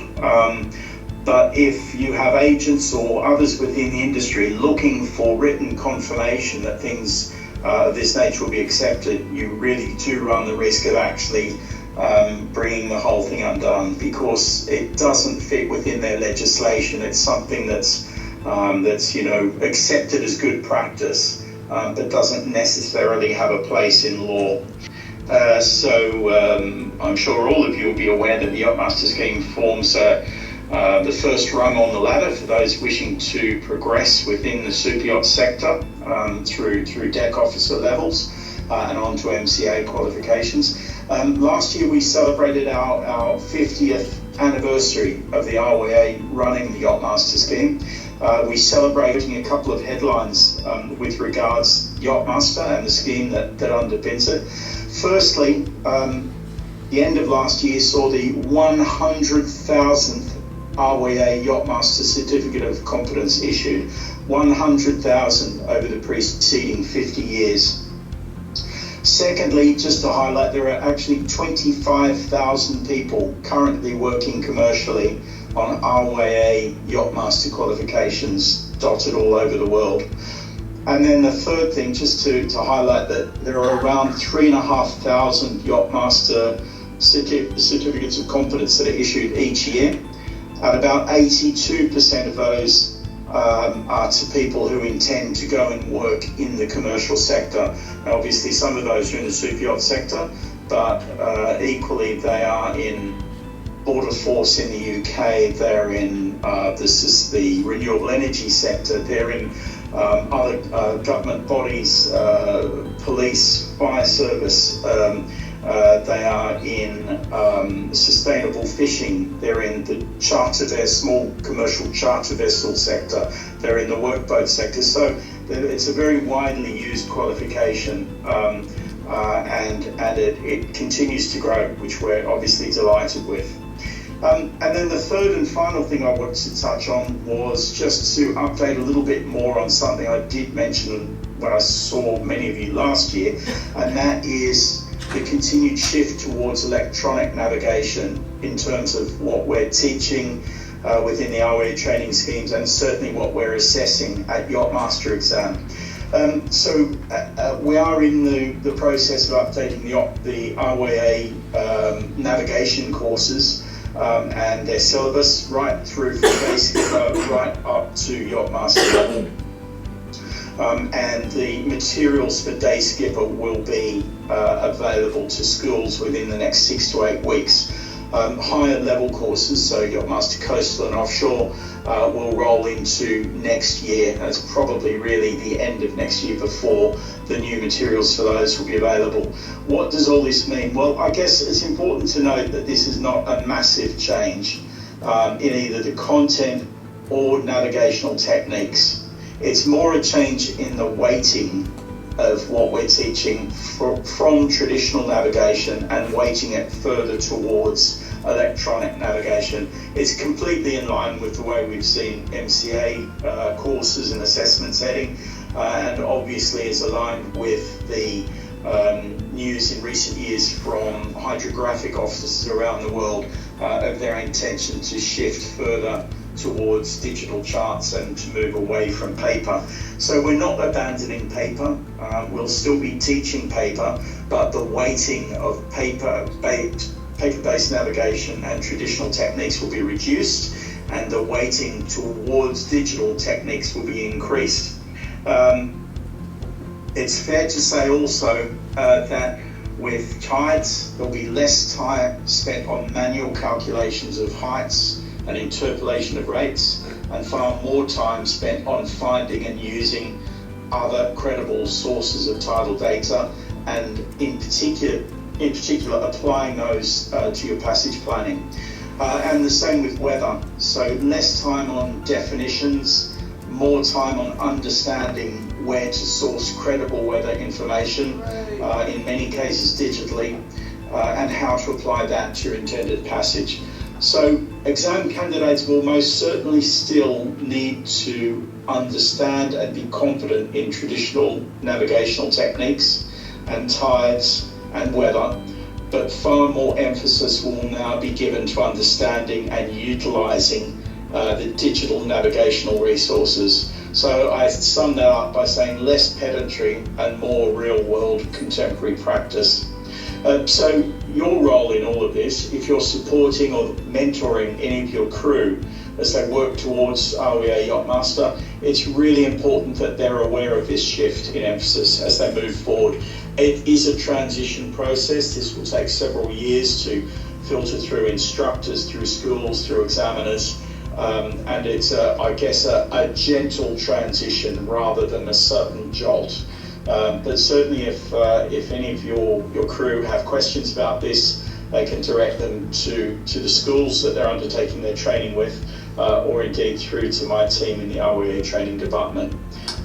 But if you have agents or others within the industry looking for written confirmation that things of this nature will be accepted, you really do run the risk of actually bringing the whole thing undone, because it doesn't fit within their legislation. It's something that's accepted as good practice, but doesn't necessarily have a place in law. So I'm sure all of you will be aware that the Yachtmaster scheme forms the first rung on the ladder for those wishing to progress within the superyacht sector through deck officer levels and on to MCA qualifications. Last year we celebrated our 50th anniversary of the RWA running the Yachtmaster scheme. We celebrating a couple of headlines with regards Yachtmaster and the scheme that underpins it. Firstly, the end of last year saw the 100,000th RWA Yachtmaster Certificate of Competence issued, 100,000 over the preceding 50 years. Secondly, just to highlight, there are actually 25,000 people currently working commercially on RWA Yachtmaster qualifications dotted all over the world. And then the third thing, just to highlight that there are around 3,500 Yachtmaster certificates of competence that are issued each year. And about 82% of those are to people who intend to go and work in the commercial sector. Now, obviously, some of those are in the superyacht sector, but equally they are in Border Force in the UK, they're in the renewable energy sector, they're in other government bodies, police, fire service, they are in sustainable fishing, they're in the small commercial charter vessel sector, they're in the workboat sector. So it's a very widely used qualification, and it continues to grow, which we're obviously delighted with. And then the third and final thing I wanted to touch on was just to update a little bit more on something I did mention when I saw many of you last year, and that is the continued shift towards electronic navigation in terms of what we're teaching within the RWA training schemes, and certainly what we're assessing at Yachtmaster exam. So we are in the process of updating the RWA navigation courses and their syllabus right through from basic right up to Yachtmaster level. And the materials for Day Skipper will be available to schools within the next 6 to 8 weeks. Higher level courses, so Yachtmaster Coastal and Offshore, will roll into next year. That's probably really the end of next year before the new materials for those will be available. What does all this mean? Well, I guess it's important to note that this is not a massive change in either the content or navigational techniques. It's more a change in the weighting of what we're teaching from traditional navigation and weighting it further towards electronic navigation. It's completely in line with the way we've seen MCA courses and assessment setting, and obviously is aligned with the news in recent years from hydrographic offices around the world of their intention to shift further towards digital charts and to move away from paper. So we're not abandoning paper, we'll still be teaching paper, but the weighting of paper-based navigation and traditional techniques will be reduced, and the weighting towards digital techniques will be increased. It's fair to say also that with tides, there'll be less time spent on manual calculations of heights and interpolation of rates, and far more time spent on finding and using other credible sources of tidal data, and in particular applying those to your passage planning. And the same with weather, so less time on definitions, more time on understanding where to source credible weather information, in many cases digitally, and how to apply that to your intended passage. So exam candidates will most certainly still need to understand and be confident in traditional navigational techniques and tides and weather, but far more emphasis will now be given to understanding and utilising the digital navigational resources. So I sum that up by saying less pedantry and more real-world contemporary practice. So your role in all of this, if you're supporting or mentoring any of your crew as they work towards REA Yachtmaster, it's really important that they're aware of this shift in emphasis as they move forward. It is a transition process. This will take several years to filter through instructors, through schools, through examiners, and it's, I guess, a gentle transition rather than a sudden jolt. But certainly if any of your crew have questions about this, they can direct them to the schools that they're undertaking their training with, or indeed through to my team in the REA training department.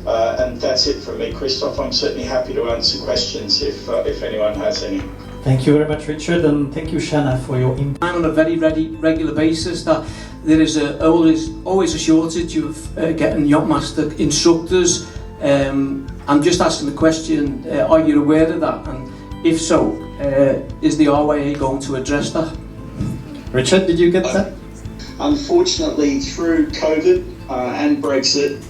And that's it from me, Christophe. I'm certainly happy to answer questions if anyone has any. Thank you very much, Richard, and thank you, Shanna, for your input. On a very regular basis that there is always a shortage of getting Yachtmaster instructors. I'm just asking the question, are you aware of that? And if so, is the RYA going to address that? Richard, did you get that? Unfortunately, through COVID and Brexit,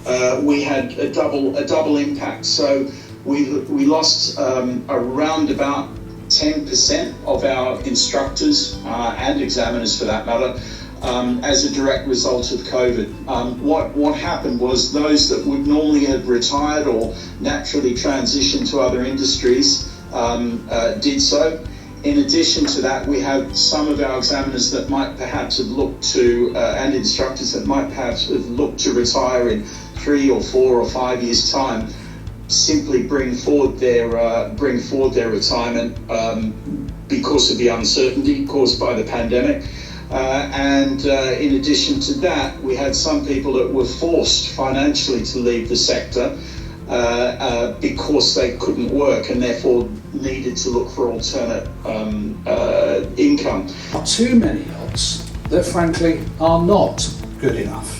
we had a double impact. So we lost around about 10% of our instructors and examiners, for that matter, as a direct result of COVID. What happened was those that would normally have retired or naturally transitioned to other industries did so. In addition to that, we have some of our examiners that might perhaps have looked to, and instructors that might perhaps have looked to retire in 3 or 4 or 5 years' time, simply bring forward their retirement because of the uncertainty caused by the pandemic. And in addition to that, we had some people that were forced financially to leave the sector because they couldn't work and therefore needed to look for alternate income. Too many yachts that frankly are not good enough.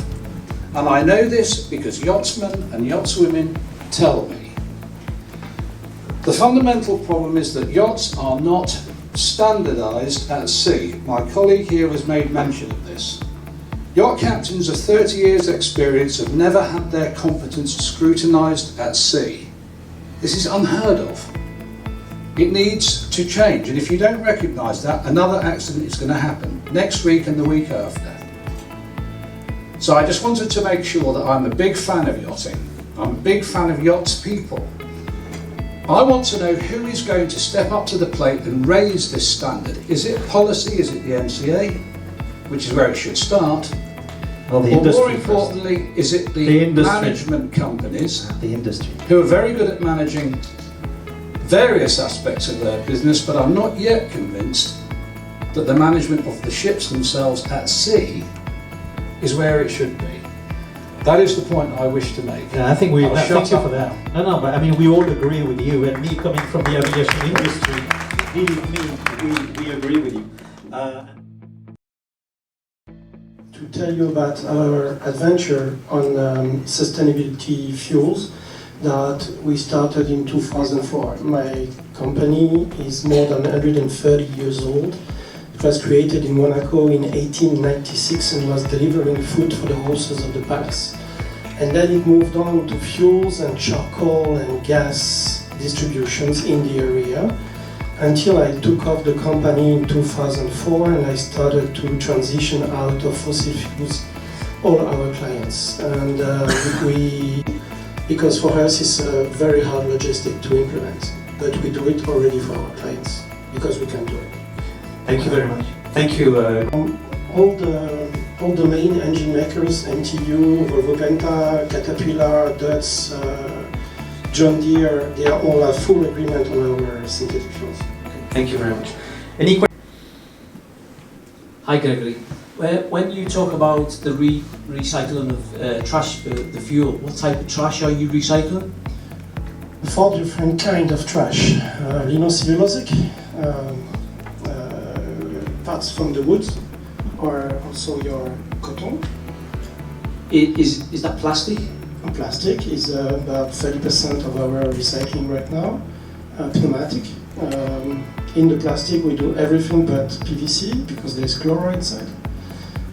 And I know this because yachtsmen and yachtswomen tell me. The fundamental problem is that yachts are not standardised at sea. My colleague here has made mention of this. Yacht captains of 30 years experience have never had their competence scrutinised at sea. This is unheard of. It needs to change, and if you don't recognise that, another accident is going to happen next week and the week after. So I just wanted to make sure that I'm a big fan of yachting. I'm a big fan of yachts people. I want to know who is going to step up to the plate and raise this standard. Is it policy? Is it the MCA? Which is where it should start. Well, the or industry more importantly, is it the industry. management companies The industry. who are very good at managing various aspects of their business, but I'm not yet convinced that the management of the ships themselves at sea is where it should be. That is the point I wish to make. Yeah, I think we. I'll Thank shut you up for that. now. No, but I mean, we all agree with you, and me coming from the aviation industry, believe me, we agree with you. To tell you about our adventure on sustainability fuels that we started in 2004. My company is more than 130 years old. It was created in Monaco in 1896 and was delivering food for the horses of the palace. And then it moved on to fuels and charcoal and gas distributions in the area until I took off the company in 2004 and I started to transition out of fossil fuels all our clients. And because for us it's a very hard logistic to implement, but we do it already for our clients because we can do it. Thank you very much. Thank you. All the main engine makers, MTU, Volvo Penta, Caterpillar, Dutz, John Deere, they all have full agreement on our synthetic fuels. Thank you very much. Any questions? Hi Gregory. When you talk about the recycling of trash, the fuel, what type of trash are you recycling? 4 different kinds of trash. Linocellulosic, parts from the wood, or also your cotton. Is that plastic? Plastic is about 30% of our recycling right now. Pneumatic. In the plastic we do everything but PVC because there's chloride inside.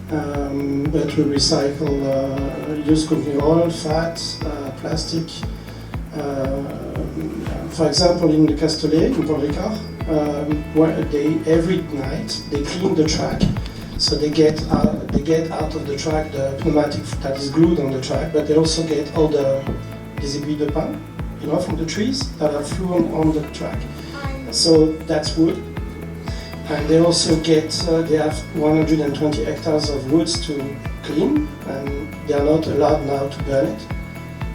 But we recycle used cooking oil, fat, plastic. For example, in the Castellet in Port Ricard, where every night they clean the track, so they get out of the track the pneumatic that is glued on the track, but they also get all the aiguilles de pin, from the trees that are flew on the track. So that's wood. And they also they have 120 hectares of woods to clean, and they are not allowed now to burn it.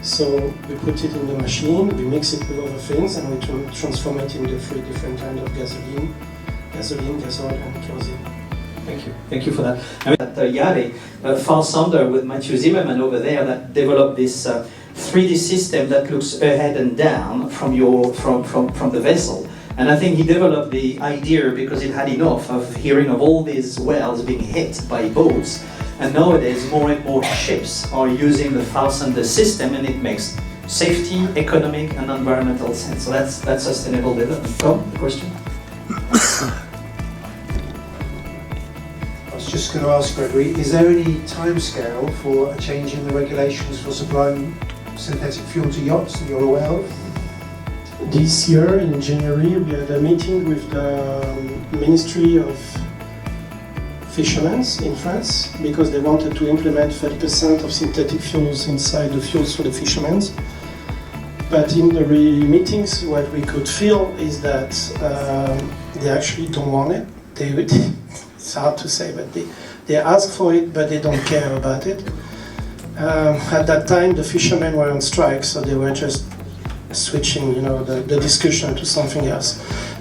So we put it in the machine, we mix it with other things, and we transform it into 3 different kinds of gasoline, gasoil, and kerosene. Thank you. Thank you for that. I mean, at Yare, Far Sounder with Matthew Zimmerman over there that developed this 3D system that looks ahead and down from the vessel. And I think he developed the idea because it had enough of hearing of all these whales being hit by boats. And nowadays, more and more ships are using the Far Sounder system, and it makes safety, economic, and environmental sense. So that's sustainable development. Tom, the question? I was just going to ask Gregory, is there any timescale for a change in the regulations for supplying synthetic fuel to yachts that you're aware of? This year, in January, we had a meeting with the Ministry of Fishermen in France because they wanted to implement 30% of synthetic fuels inside the fuels for the fishermen. But in the meetings, what we could feel is that they actually don't want it. It's hard to say, but they ask for it, but they don't care about it. At that time, the fishermen were on strike, so they were just switching, the discussion to something else.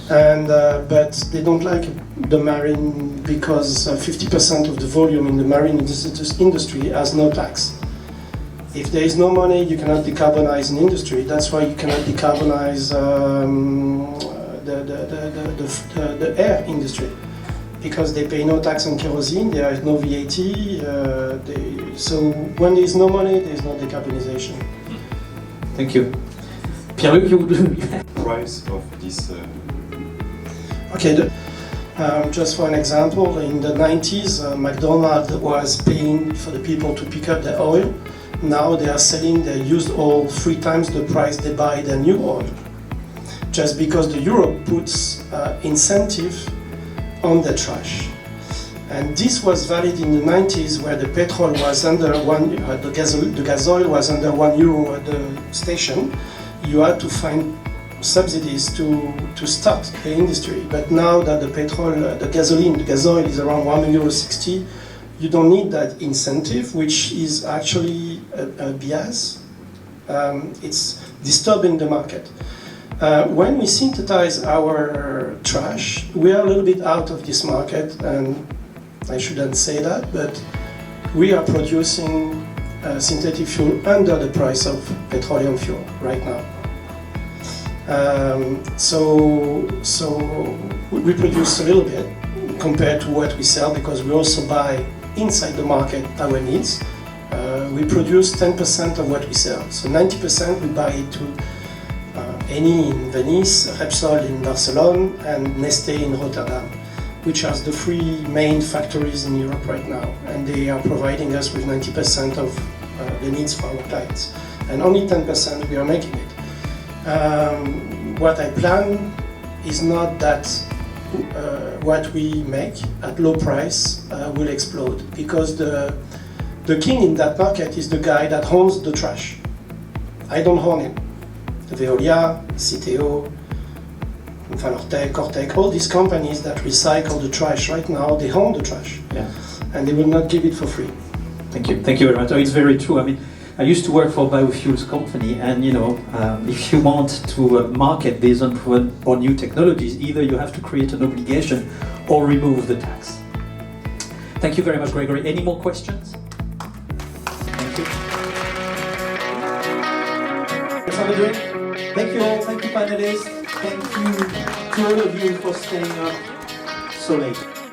And but they don't like the marine because 50% of the volume in the marine industry has no tax. If there is no money, you cannot decarbonize an industry. That's why you cannot decarbonize the air industry, because they pay no tax on kerosene, there is no VAT. So when there is no money, there is no decarbonization. Thank you. Pierre-Luc, you would price of this. Okay, just for an example, in the 90s, McDonald's was paying for the people to pick up the oil. Now they are selling their used oil 3 times the price they buy their new oil. Just because the Europe puts incentive on the trash. And this was valid in the 90s, where the petrol was under the gasoil was under €1 at the station. You had to find subsidies to start the industry. But now that the petrol, the gasoil is around €1.60, you don't need that incentive, which is actually a bias. It's disturbing the market. When we synthesize our trash, we are a little bit out of this market, and I shouldn't say that, but we are producing synthetic fuel under the price of petroleum fuel right now. So we produce a little bit compared to what we sell, because we also buy inside the market our needs. We produce 10% of what we sell, so 90% we buy it to Eni in Venice, Repsol in Barcelona, and Neste in Rotterdam, which are the three main factories in Europe right now, and they are providing us with 90% of the needs for our clients, and only 10% we are making it. What I plan is not that what we make at low price will explode, because the king in that market is the guy that owns the trash. I don't own it. Veolia, CTO, Valortec, Cortec, all these companies that recycle the trash right now, they own the trash. Yeah. And they will not give it for free. Thank you very much. Oh, it's very true. I mean, I used to work for a biofuels company, and if you want to market based on proven or new technologies, either you have to create an obligation or remove the tax. Thank you very much, Gregory. Any more questions? Thank you. Let's have a drink. Thank you all. Thank you, panelists. Thank you to all of you for staying up so late.